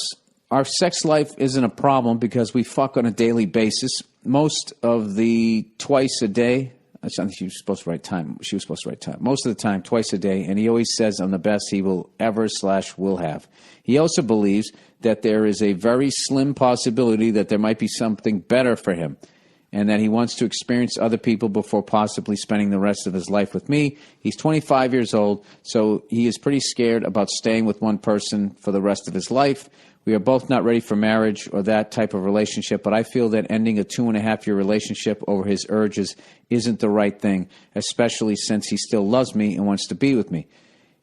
Our sex life isn't a problem because we fuck on a daily basis. Most of the twice a day, I think she was supposed to write time. She was supposed to write time. Most of the time, twice a day, and he always says I'm the best he will ever / will have. He also believes that there is a very slim possibility that there might be something better for him, and that he wants to experience other people before possibly spending the rest of his life with me. He's 25 years old, so he is pretty scared about staying with one person for the rest of his life. We are both not ready for marriage or that type of relationship, but I feel that ending a 2.5-year relationship over his urges isn't the right thing, especially since he still loves me and wants to be with me.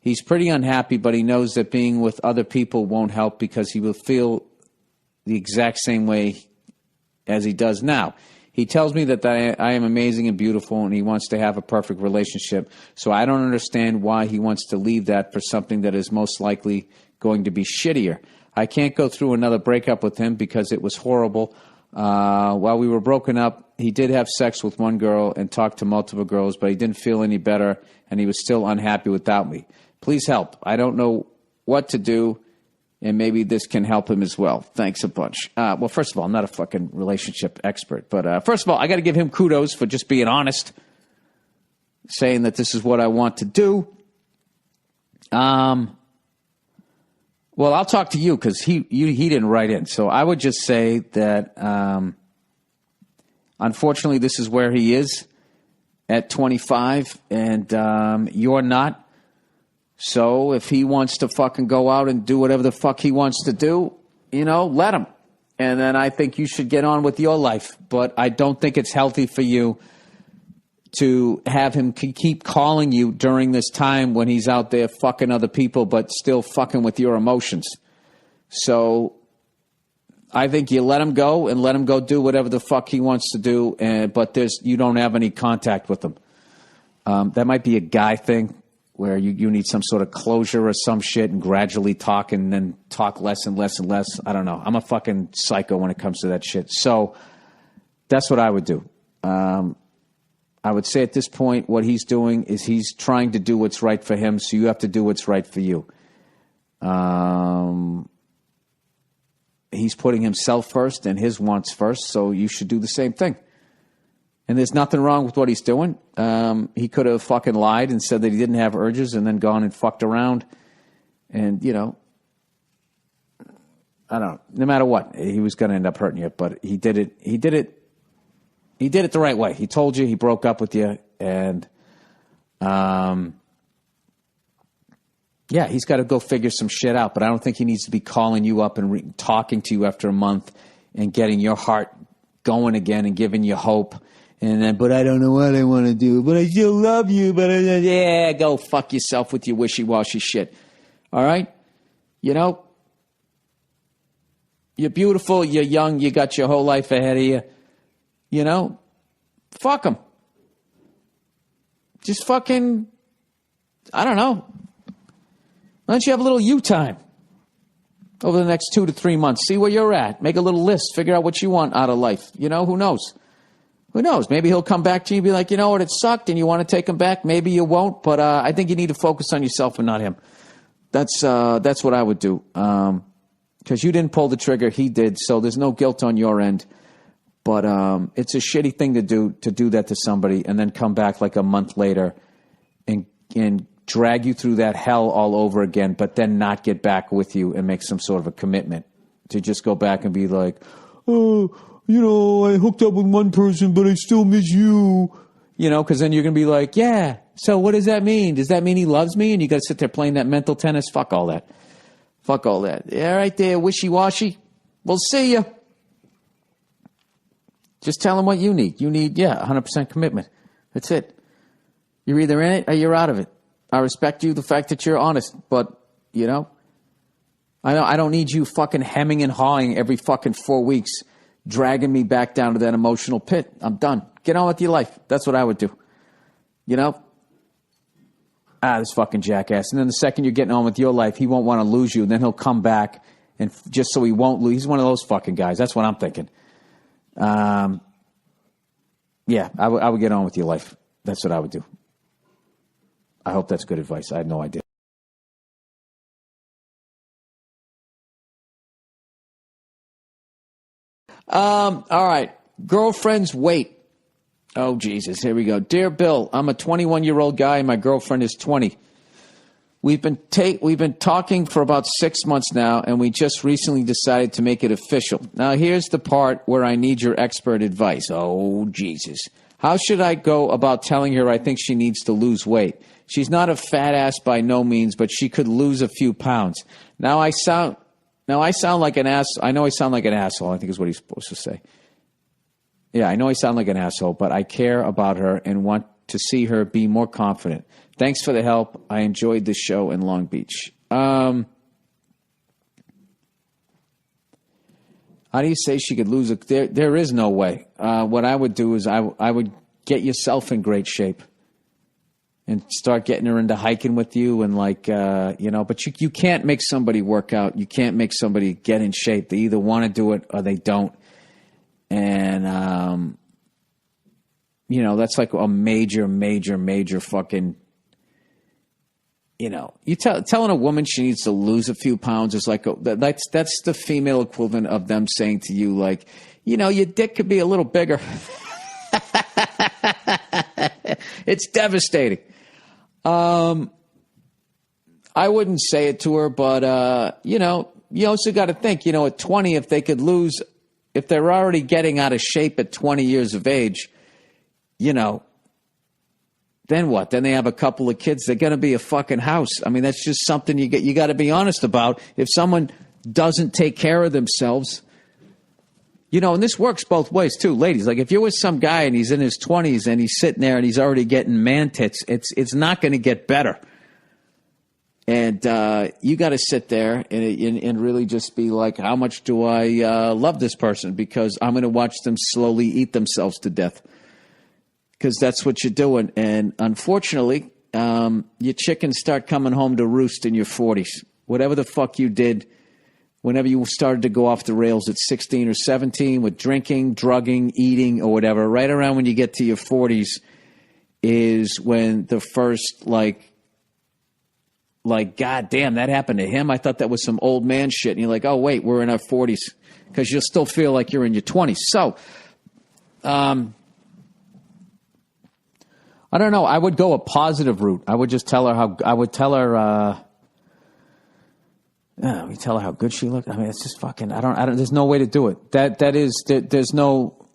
He's pretty unhappy, but he knows that being with other people won't help because he will feel the exact same way as he does now. He tells me that I am amazing and beautiful, and he wants to have a perfect relationship, so I don't understand why he wants to leave that for something that is most likely going to be shittier. I can't go through another breakup with him because it was horrible. While we were broken up, he did have sex with one girl and talked to multiple girls, but he didn't feel any better, and he was still unhappy without me. Please help. I don't know what to do, and maybe this can help him as well. Thanks a bunch. Well, first of all, I'm not a fucking relationship expert, but first of all, I got to give him kudos for just being honest, saying that this is what I want to do. Well, I'll talk to you because he didn't write in. So I would just say that, unfortunately, this is where he is at 25, and you're not. So if he wants to fucking go out and do whatever the fuck he wants to do, let him. And then I think you should get on with your life. But I don't think it's healthy for you to have him keep calling you during this time when he's out there fucking other people but still fucking with your emotions. So I think you let him go and let him go do whatever the fuck he wants to do, but you don't have any contact with him. That might be a guy thing where you need some sort of closure or some shit and gradually talk and then talk less and less and less. I don't know. I'm a fucking psycho when it comes to that shit. So that's what I would do. I would say at this point, what he's doing is he's trying to do what's right for him, so you have to do what's right for you. He's putting himself first and his wants first, so you should do the same thing. And there's nothing wrong with what he's doing. He could have fucking lied and said that he didn't have urges and then gone and fucked around and, I don't know. No matter what, he was going to end up hurting you, but he did it. He did it the right way. He told you he broke up with you, and yeah, he's got to go figure some shit out. But I don't think he needs to be calling you up and talking to you after a month and getting your heart going again and giving you hope. And then, but I don't know what I want to do. But I still love you. But yeah, go fuck yourself with your wishy-washy shit. All right, you know. You're beautiful, you're young, you got your whole life ahead of you. You know, fuck them. Just fucking, I don't know. Why don't you have a little you time over the next 2 to 3 months? See where you're at. Make a little list. Figure out what you want out of life. You know, who knows? Who knows? Maybe he'll come back to you and be like, you know what, it sucked, and you want to take him back. Maybe you won't, but I think you need to focus on yourself and not him. That's what I would do. Because you didn't pull the trigger, he did, so there's no guilt on your end. But it's a shitty thing to do that to somebody and then come back like a month later and drag you through that hell all over again, but then not get back with you and make some sort of a commitment. To just go back and be like, oh, you know, I hooked up with one person, but I still miss you. You know, because then you're going to be like, yeah, so what does that mean? Does that mean he loves me? And you got to sit there playing that mental tennis? Fuck all that. Fuck all that. Yeah, right there, wishy-washy. We'll see you. Just tell him what you need. You need, 100% commitment. That's it. You're either in it or you're out of it. I respect you, the fact that you're honest, but, you know, I don't need you fucking hemming and hawing every fucking 4 weeks, dragging me back down to that emotional pit. I'm done. Get on with your life. That's what I would do. You know? This fucking jackass. And then the second you're getting on with your life, he won't want to lose you. And then he'll come back, and just so he won't lose. He's one of those fucking guys. That's what I'm thinking. Yeah, I would get on with your life. That's what I would do. I hope that's good advice. I had no idea. All right. Girlfriend's weight. Oh, Jesus. Here we go. Dear Bill, I'm a 21-year-old guy and my girlfriend is 20. We've been talking for about 6 months now, and we just recently decided to make it official. Now, here's the part where I need your expert advice. Oh, Jesus. How should I go about telling her I think she needs to lose weight? She's not a fat ass by no means, but she could lose a few pounds. I sound like an ass. I know I sound like an asshole, I think is what he's supposed to say. Yeah, I know I sound like an asshole, but I care about her and want to see her be more confident. Thanks for the help. I enjoyed the show in Long Beach. How do you say she could lose it? There is no way. What I would do is I would get yourself in great shape and start getting her into hiking with you and but you can't make somebody work out. You can't make somebody get in shape. They either want to do it or they don't. And, that's like a major, major, major fucking, you telling a woman she needs to lose a few pounds is like, that's the female equivalent of them saying to you, like, your dick could be a little bigger. It's devastating. I wouldn't say it to her, but, you also got to think, at 20, if they're already getting out of shape at 20 years of age, then what? Then they have a couple of kids. They're going to be a fucking house. I mean, that's just something you got to be honest about. If someone doesn't take care of themselves, and this works both ways too, ladies. Like if you're with some guy and he's in his 20s and he's sitting there and he's already getting man tits, it's not going to get better. And you got to sit there and really just be like, how much do I love this person? Because I'm going to watch them slowly eat themselves to death. Because that's what you're doing. And unfortunately, your chickens start coming home to roost in your 40s. Whatever the fuck you did, whenever you started to go off the rails at 16 or 17 with drinking, drugging, eating, or whatever, right around when you get to your 40s is when the first, like, God damn, that happened to him. I thought that was some old man shit. And you're like, oh, wait, we're in our 40s. Because you'll still feel like you're in your 20s. So, I don't know. I would go a positive route. I would just tell her You tell her how good she looked. I mean, it's just fucking. I don't. There's no way to do it. There's no.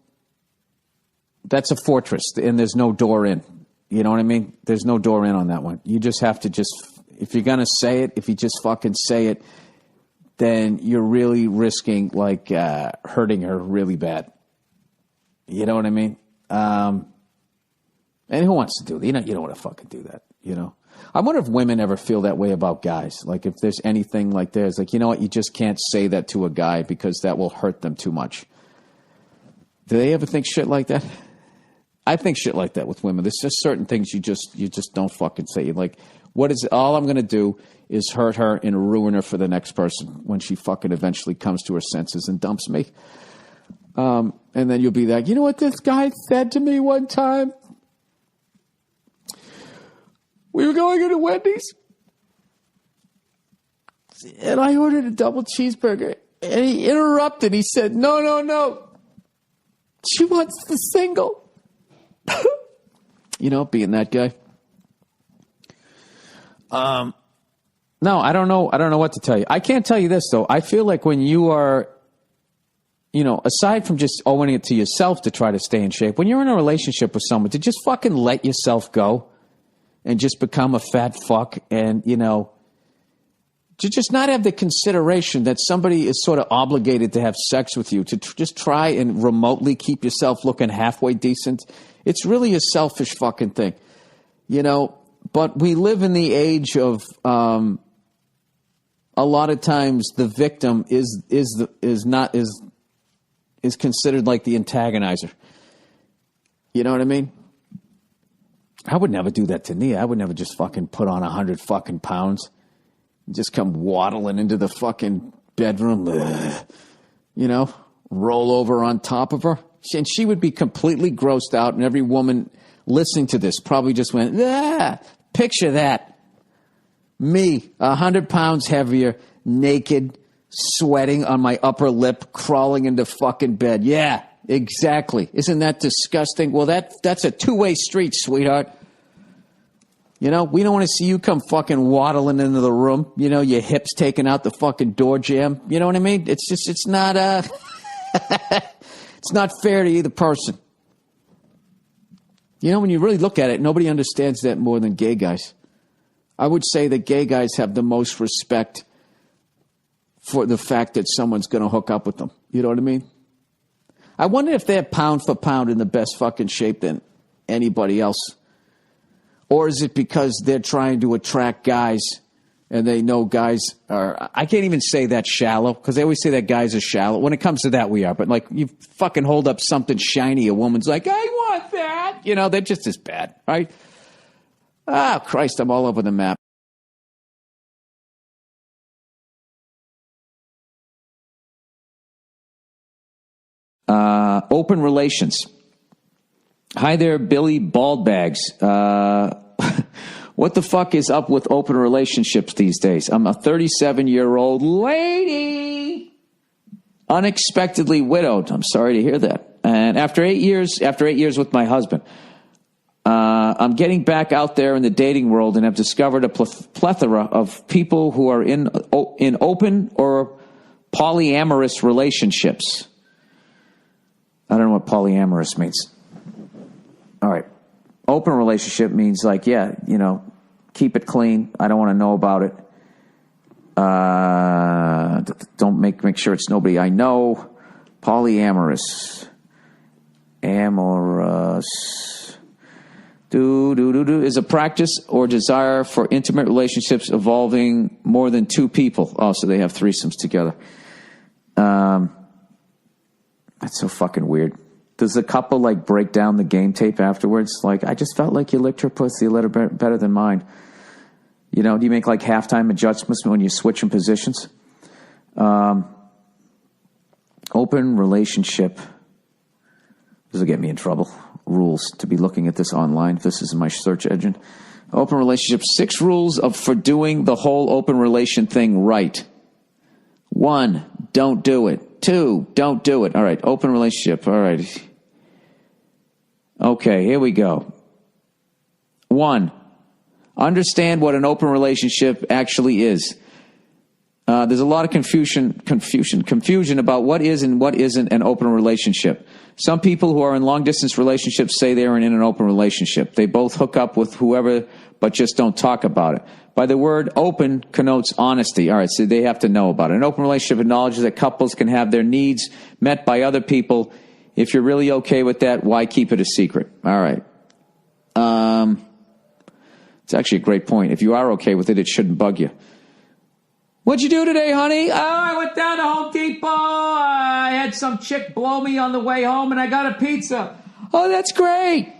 That's a fortress, and there's no door in. You know what I mean? There's no door in on that one. You just have to if you're gonna say it, if you just fucking say it, then you're really risking like hurting her really bad. You know what I mean? And who wants to do that? You don't want to fucking do that. You know. I wonder if women ever feel that way about guys. Like if there's anything like there's like, you know what, you just can't say that to a guy because that will hurt them too much. Do they ever think shit like that? I think shit like that with women. There's just certain things you just don't fucking say. You're like, what is it? All I'm going to do is hurt her and ruin her for the next person when she fucking eventually comes to her senses and dumps me. And then you'll be like, you know what this guy said to me one time? We were going into Wendy's, and I ordered a double cheeseburger, and he interrupted. He said, no. She wants the single. You know, being that guy. No, I don't know. I don't know what to tell you. I can't tell you this, though. I feel like when you are, you know, aside from just owing it to yourself to try to stay in shape, when you're in a relationship with someone, to just fucking let yourself go and just become a fat fuck and, you know, to just not have the consideration that somebody is sort of obligated to have sex with you, to just try and remotely keep yourself looking halfway decent. It's really a selfish fucking thing, you know, but we live in the age of, a lot of times the victim is considered like the antagonizer. You know what I mean? I would never do that to Nia. I would never just fucking put on 100 fucking pounds and just come waddling into the fucking bedroom, you know, roll over on top of her. And she would be completely grossed out, and every woman listening to this probably just went, picture that. Me, 100 pounds heavier, naked, sweating on my upper lip, crawling into fucking bed. Yeah, exactly. Isn't that disgusting? Well, that's a two-way street, sweetheart. You know, we don't want to see you come fucking waddling into the room. You know, your hips taking out the fucking door jamb. You know what I mean? It's not, it's not fair to either person. You know, when you really look at it, nobody understands that more than gay guys. I would say that gay guys have the most respect for the fact that someone's going to hook up with them. You know what I mean? I wonder if they're pound for pound in the best fucking shape than anybody else. Or is it because they're trying to attract guys and they know guys are, I can't even say that shallow, because they always say that guys are shallow. When it comes to that, we are. But like, you fucking hold up something shiny, a woman's like, I want that. You know, they're just as bad, right? Ah, Christ, I'm all over the map. Open relations. Hi there, Billy Baldbags. What the fuck is up with open relationships these days? I'm a 37-year-old lady, unexpectedly widowed. I'm sorry to hear that. And after 8 years with my husband, I'm getting back out there in the dating world and have discovered a plethora of people who are in open or polyamorous relationships. I don't know what polyamorous means. All right. Open relationship means like, yeah, you know, keep it clean. I don't want to know about it. Don't make sure it's nobody I know. Polyamorous. Amorous. Is a practice or desire for intimate relationships involving more than two people. Oh, so they have threesomes together. That's so fucking weird. Does the couple like break down the game tape afterwards? Like, I just felt like you licked her pussy a little bit better than mine. You know, do you make like halftime adjustments when you switch in positions? Open relationship. This will get me in trouble. Rules to be looking at this online. This is my search engine. Open relationship. 6 rules for doing the whole open relation thing right. 1, don't do it. 2, don't do it. All right, open relationship. All right. Okay, here we go. 1, understand what an open relationship actually is. There's a lot of confusion about what is and what isn't an open relationship. Some people who are in long-distance relationships say they are in an open relationship. They both hook up with whoever, but just don't talk about it. By the word open connotes honesty. All right, so they have to know about it. An open relationship acknowledges that couples can have their needs met by other people. If you're really okay with that, why keep it a secret? All right. It's actually a great point. If you are okay with it, it shouldn't bug you. What'd you do today, honey? Oh, I went down to Home Depot. I had some chick blow me on the way home, and I got a pizza. Oh, that's great.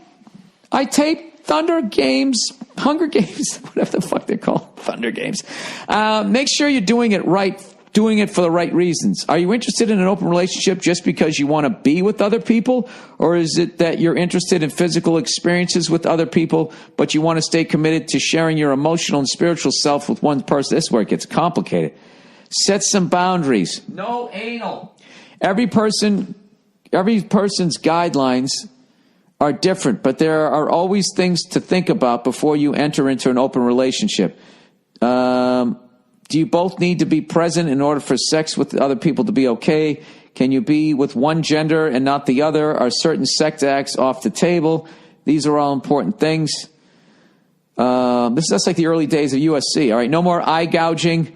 I taped Hunger Games, whatever the fuck they're called, Thunder Games. Make sure you're doing it right, doing it for the right reasons. Are you interested in an open relationship just because you want to be with other people? Or is it that you're interested in physical experiences with other people, but you want to stay committed to sharing your emotional and spiritual self with one person? This is where it gets complicated. Set some boundaries. No anal. Every person's guidelines are different, but there are always things to think about before you enter into an open relationship. Do you both need to be present in order for sex with other people to be okay? Can you be with one gender and not the other? Are certain sex acts off the table? These are all important things. That's like the early days of USC. All right, no more eye gouging.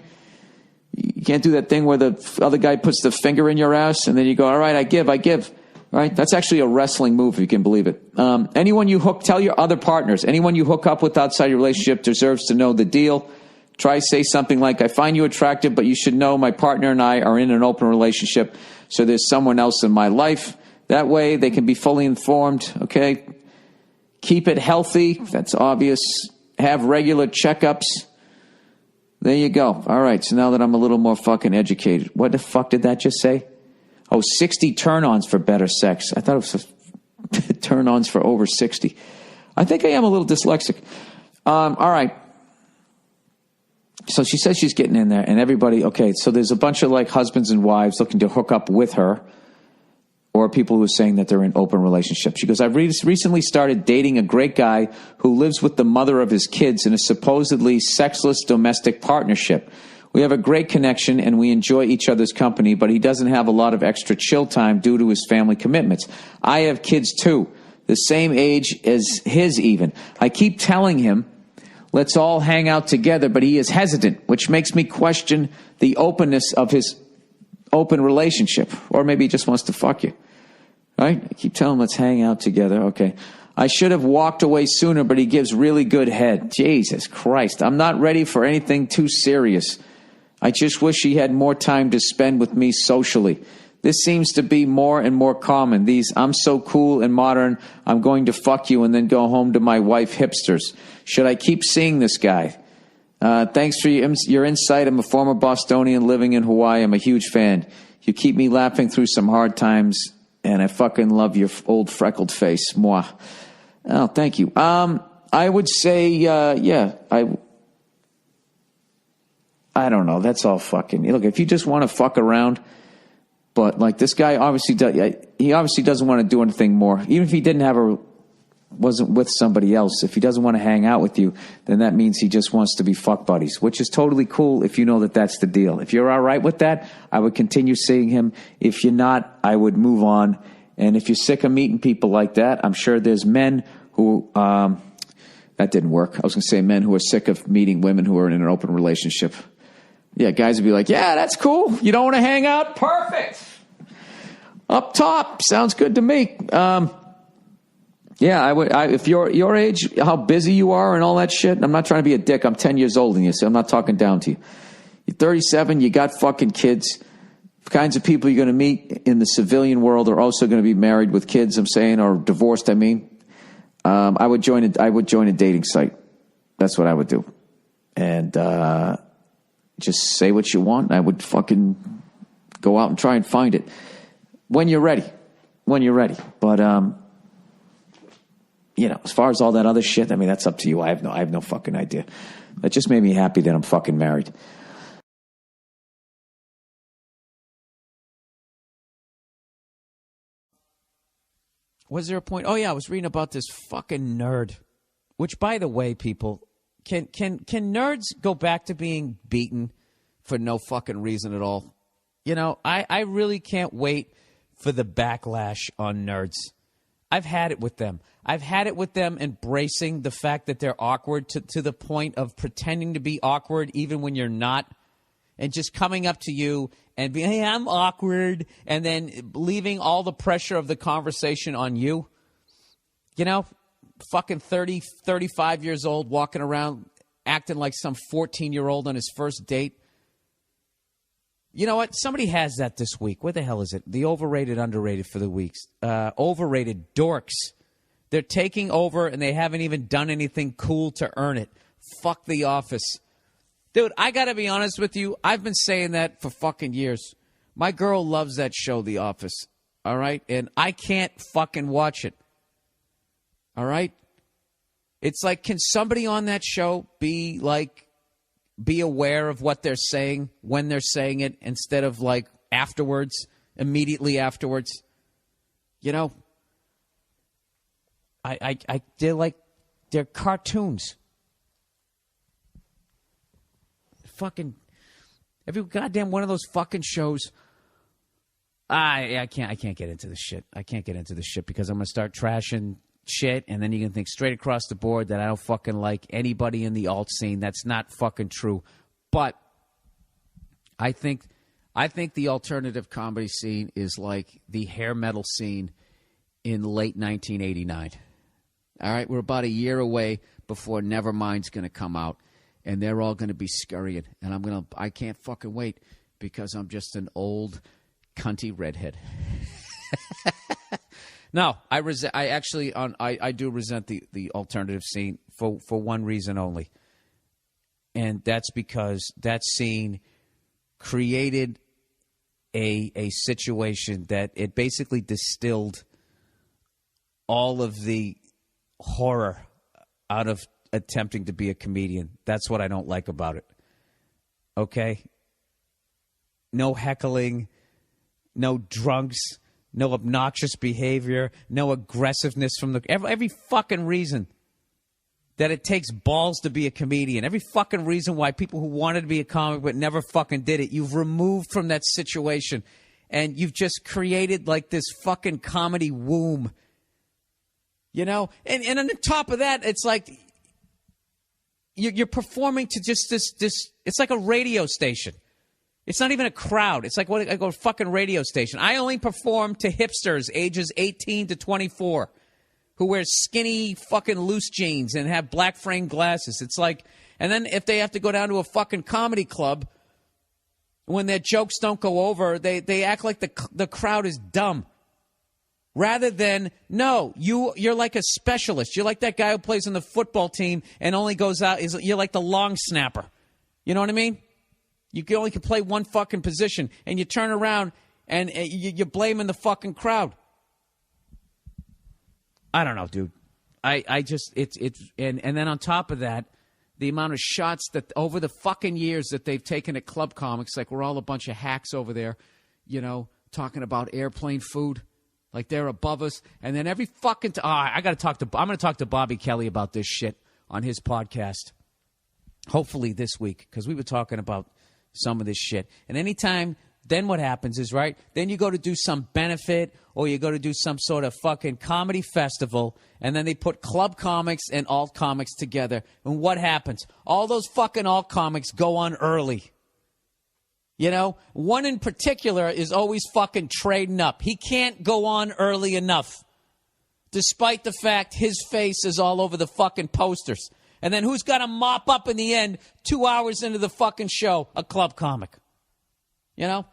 You can't do that thing where the other guy puts the finger in your ass and then you go, all right, I give. All right, that's actually a wrestling move, if you can believe it. Tell your other partners, anyone you hook up with outside your relationship deserves to know the deal. Try say something like, I find you attractive, but you should know my partner and I are in an open relationship, so there's someone else in my life. That way they can be fully informed, okay? Keep it healthy. That's obvious. Have regular checkups. There you go. All right, so now that I'm a little more fucking educated. What the fuck did that just say? Oh, 60 turn-ons for better sex. I thought it was turn-ons for over 60. I think I am a little dyslexic. All right. So she says she's getting in there, and everybody, okay, so there's a bunch of like husbands and wives looking to hook up with her, or people who are saying that they're in open relationships. She goes, I've recently started dating a great guy who lives with the mother of his kids in a supposedly sexless domestic partnership. We have a great connection, and we enjoy each other's company, but he doesn't have a lot of extra chill time due to his family commitments. I have kids too, the same age as his even. I keep telling him, let's all hang out together, but he is hesitant, which makes me question the openness of his open relationship. Or maybe he just wants to fuck you. Right? I keep telling him, let's hang out together. Okay. I should have walked away sooner, but he gives really good head. Jesus Christ. I'm not ready for anything too serious. I just wish he had more time to spend with me socially. This seems to be more and more common. These, I'm so cool and modern, I'm going to fuck you and then go home to my wife hipsters. Should I keep seeing this guy? Thanks for your insight. I'm a former Bostonian living in Hawaii. I'm a huge fan. You keep me laughing through some hard times, and I fucking love your old freckled face. Moi. Oh, thank you. I would say, I don't know. That's all fucking. Look, if you just want to fuck around, but like this guy obviously doesn't want to do anything more. Even if he wasn't with somebody else, if he doesn't want to hang out with you, then that means he just wants to be fuck buddies, which is totally cool if you know that that's the deal. If you're all right with that, I would continue seeing him. If you're not, I would move on. And if you're sick of meeting people like that, I'm sure there's men who, that didn't work. I was going to say men who are sick of meeting women who are in an open relationship. Yeah, guys would be like, yeah, that's cool. You don't want to hang out? Perfect. Up top. Sounds good to me. Yeah, if you're your age, how busy you are and all that shit, I'm not trying to be a dick. I'm 10 years older than you, so I'm not talking down to you. You're 37, you got fucking kids. The kinds of people you're going to meet in the civilian world are also going to be married with kids, I'm saying, or divorced, I mean. I would join a dating site. That's what I would do. And just say what you want. I would fucking go out and try and find it. When you're ready. But, as far as all that other shit, I mean, that's up to you. I have no fucking idea. That just made me happy that I'm fucking married. Was there a point? Oh, yeah, I was reading about this fucking nerd. Which, by the way, people, can nerds go back to being beaten? for no fucking reason at all. You know, I really can't wait for the backlash on nerds. I've had it with them. I've had it with them embracing the fact that they're awkward to the point of pretending to be awkward even when you're not, and just coming up to you and being, hey, I'm awkward, and then leaving all the pressure of the conversation on you. You know, fucking 30, 35 years old, walking around acting like some 14-year-old on his first date. You know what? Somebody has that this week. Where the hell is it? The overrated, underrated for the weeks. Overrated dorks. They're taking over, and they haven't even done anything cool to earn it. Fuck The Office. Dude, I got to be honest with you. I've been saying that for fucking years. My girl loves that show, The Office. All right? And I can't fucking watch it. All right? It's like, can somebody on that show be aware of what they're saying when they're saying it instead of like afterwards, immediately afterwards? You know, they're cartoons. Fucking every goddamn one of those fucking shows. I can't get into this shit. I can't get into this shit because I'm gonna start trashing shit, and then you can think straight across the board that I don't fucking like anybody in the alt scene. That's not fucking true. But I think the alternative comedy scene is like the hair metal scene in late 1989. All right, we're about a year away before Nevermind's going to come out, and they're all going to be scurrying, and I can't fucking wait because I'm just an old cunty redhead. No, I do resent the alternative scene for one reason only. And that's because that scene created a situation that it basically distilled all of the horror out of attempting to be a comedian. That's what I don't like about it. Okay? No heckling, no drunks, no obnoxious behavior, no aggressiveness from every fucking reason that it takes balls to be a comedian. Every fucking reason why people who wanted to be a comic but never fucking did it, you've removed from that situation. And you've just created like this fucking comedy womb. You know? And on the top of that, it's like you're performing to just this it's like a radio station. It's not even a crowd. It's like I go fucking radio station. I only perform to hipsters ages 18 to 24 who wear skinny fucking loose jeans and have black frame glasses. It's like, and then if they have to go down to a fucking comedy club, when their jokes don't go over, they act like the crowd is dumb. Rather than, no, you're like a specialist. You're like that guy who plays on the football team and only goes out, you're like the long snapper. You know what I mean? You only can play one fucking position, and you turn around and you're blaming the fucking crowd. I don't know, dude. I just and then on top of that, the amount of shots that over the fucking years that they've taken at Club Comics, like we're all a bunch of hacks over there, you know, talking about airplane food, like they're above us, and then every fucking I'm going to talk to Bobby Kelly about this shit on his podcast, hopefully this week, because we were talking about some of this shit. And anytime, then what happens is, right, then you go to do some benefit or you go to do some sort of fucking comedy festival, and then they put Club Comics and alt comics together. And what happens? All those fucking alt comics go on early. You know, one in particular is always fucking trading up. He can't go on early enough, despite the fact his face is all over the fucking posters. And then who's got to mop up in the end 2 hours into the fucking show? A club comic. You know?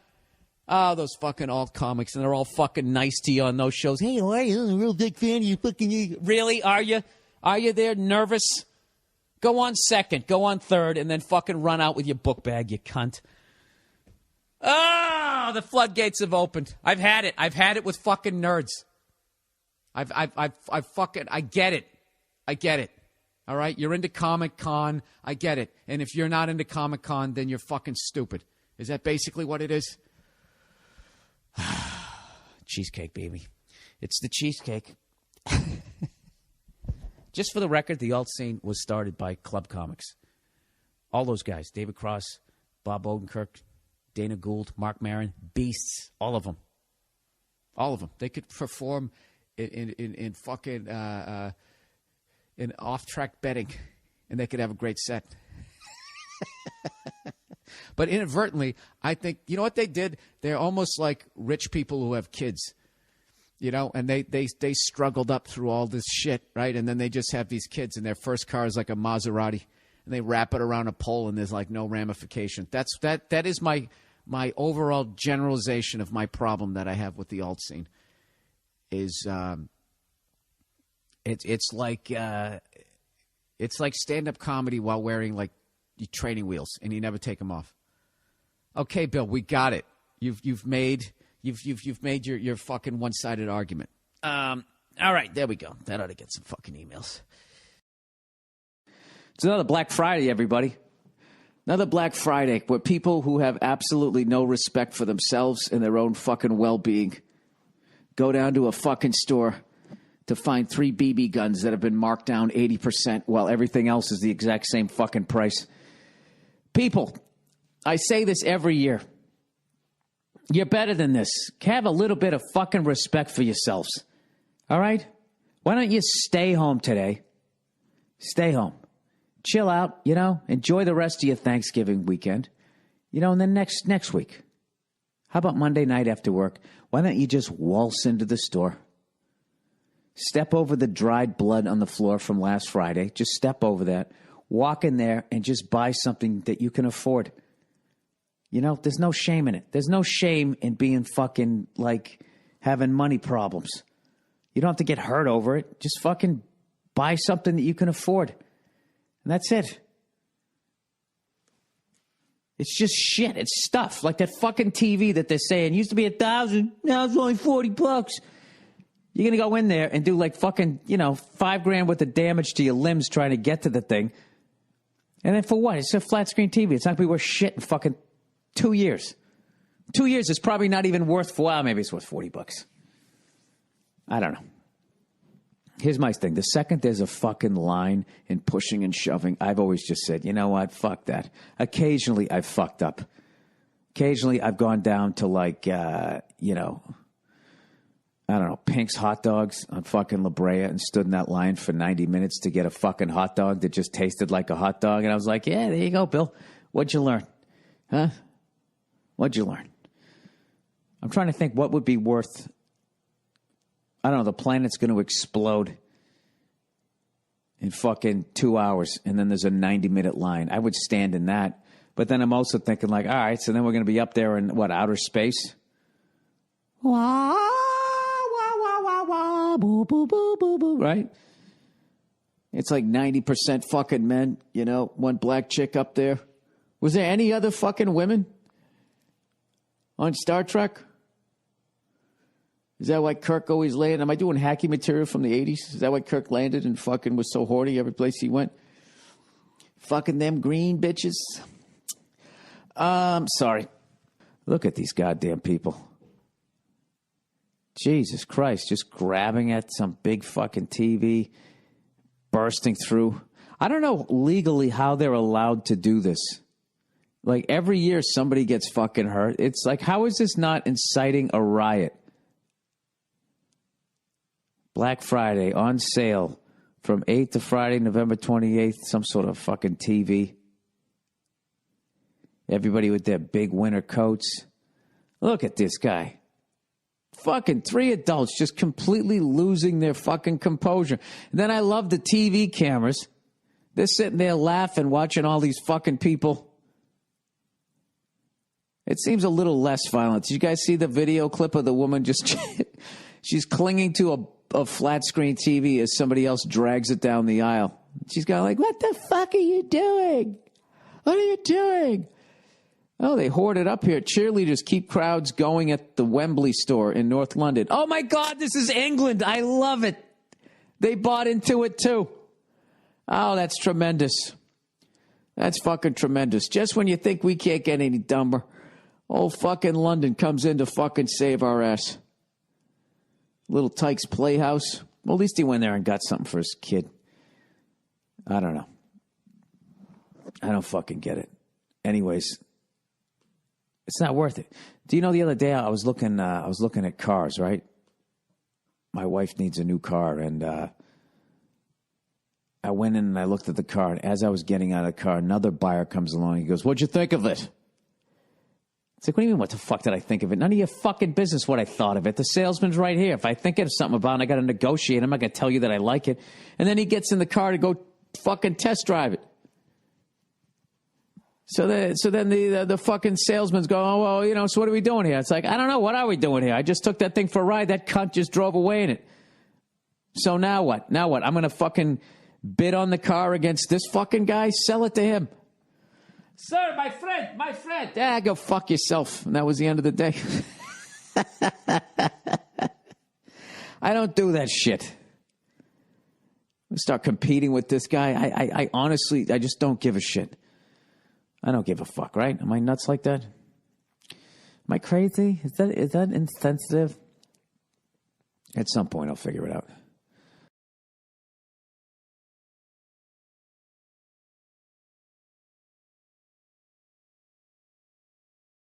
Oh, those fucking alt comics, and they're all fucking nice to you on those shows. Hey, how are you? I'm a real big fan of you. Fucking really? Are you? Are you there nervous? Go on second, go on third, and then fucking run out with your book bag, you cunt. Oh, the floodgates have opened. I've had it. I've had it with fucking nerds. I get it. I get it. All right? You're into Comic-Con. I get it. And if you're not into Comic-Con, then you're fucking stupid. Is that basically what it is? Cheesecake, baby. It's the cheesecake. Just for the record, the alt scene was started by Club Comics. All those guys, David Cross, Bob Odenkirk, Dana Gould, Mark Maron, beasts, all of them. All of them. They could perform in fucking in off-track betting, and they could have a great set. But inadvertently, I think, you know what they did? They're almost like rich people who have kids, you know, and they struggled up through all this shit, right? And then they just have these kids, and their first car is like a Maserati, and they wrap it around a pole, and there's like no ramification. That is my overall generalization of my problem that I have with the alt scene. Is it's like stand-up comedy while wearing like training wheels, and you never take them off. Okay, Bill, we got it. You've made your fucking one-sided argument. All right, there we go. That ought to get some fucking emails. It's another Black Friday, everybody. Another Black Friday where people who have absolutely no respect for themselves and their own fucking well-being go down to a fucking store to find 3 BB guns that have been marked down 80% while everything else is the exact same fucking price. People, I say this every year. You're better than this. Have a little bit of fucking respect for yourselves. All right? Why don't you stay home today? Stay home. Chill out, you know? Enjoy the rest of your Thanksgiving weekend. You know, and then next week. How about Monday night after work? Why don't you just waltz into the store? Step over the dried blood on the floor from last Friday. Just step over that. Walk in there and just buy something that you can afford. You know, there's no shame in it. There's no shame in being fucking, like, having money problems. You don't have to get hurt over it. Just fucking buy something that you can afford. And that's it. It's just shit. It's stuff. Like that fucking TV that they're saying used to be $1,000. Now it's only $40. You're going to go in there and do like fucking, you know, $5,000 worth of damage to your limbs trying to get to the thing. And then for what? It's a flat screen TV. It's not going to be worth shit in fucking 2 years. 2 years is probably not even worth, well, maybe it's worth $40. I don't know. Here's my thing. The second there's a fucking line in pushing and shoving, I've always just said, you know what? Fuck that. Occasionally I've fucked up. Occasionally I've gone down to like, you know, I don't know, Pink's Hot Dogs on fucking La Brea and stood in that line for 90 minutes to get a fucking hot dog that just tasted like a hot dog. And I was like, yeah, there you go, Bill. What'd you learn? Huh? What'd you learn? I'm trying to think what would be worth, I don't know, the planet's going to explode in fucking 2 hours, and then there's a 90-minute line. I would stand in that. But then I'm also thinking like, all right, so then we're going to be up there in, what, outer space? Wah, wah, wah, wah, wah, boo, boo, boo, boo, boo, right? It's like 90% fucking men, you know, one black chick up there. Was there any other fucking women on Star Trek? Is that why Kirk always landed? Am I doing hacky material from the 80s? Is that why Kirk landed and fucking was so horny every place he went? Fucking them green bitches. Sorry. Look at these goddamn people. Jesus Christ, just grabbing at some big fucking TV, bursting through. I don't know legally how they're allowed to do this. Like every year somebody gets fucking hurt. It's like, how is this not inciting a riot? Black Friday on sale from 8th to Friday, November 28th, some sort of fucking TV. Everybody with their big winter coats. Look at this guy. Fucking 3 adults just completely losing their fucking composure. And then I love the TV cameras. They're sitting there laughing, watching all these fucking people. It seems a little less violent. Did you guys see the video clip of the woman just... she's clinging to a flat screen TV as somebody else drags it down the aisle. She's got like, what the fuck are you doing? What are you doing? Oh, they hoard it up here. Cheerleaders keep crowds going at the Wembley store in North London. Oh my God, this is England. I love it. They bought into it too. Oh, that's tremendous. That's fucking tremendous. Just when you think we can't get any dumber, old fucking London comes in to fucking save our ass. Little Tyke's Playhouse. Well, at least he went there and got something for his kid. I don't know. I don't fucking get it. Anyways, It's not worth it. Do you know the other day I was looking at cars, right? My wife needs a new car, and I went in and I looked at the car, and as I was getting out of the car, another buyer comes along. He goes, "What'd you think of it?" It's like, what do you mean, what the fuck did I think of it? None of your fucking business what I thought of it. The salesman's right here. If I think of something about it, I got to negotiate. I'm not going to tell you that I like it. And then he gets in the car to go fucking test drive it. So then the fucking salesman's going, "Oh, well, you know, so what are we doing here?" It's like, I don't know. What are we doing here? I just took that thing for a ride. That cunt just drove away in it. So now what? Now what? I'm going to fucking bid on the car against this fucking guy? Sell it to him. "Sir, my friend. Ah, go fuck yourself." And that was the end of the day. I don't do that shit. I start competing with this guy. I honestly, I just don't give a shit. I don't give a fuck, right? Am I nuts like that? Am I crazy? Is that insensitive? At some point, I'll figure it out.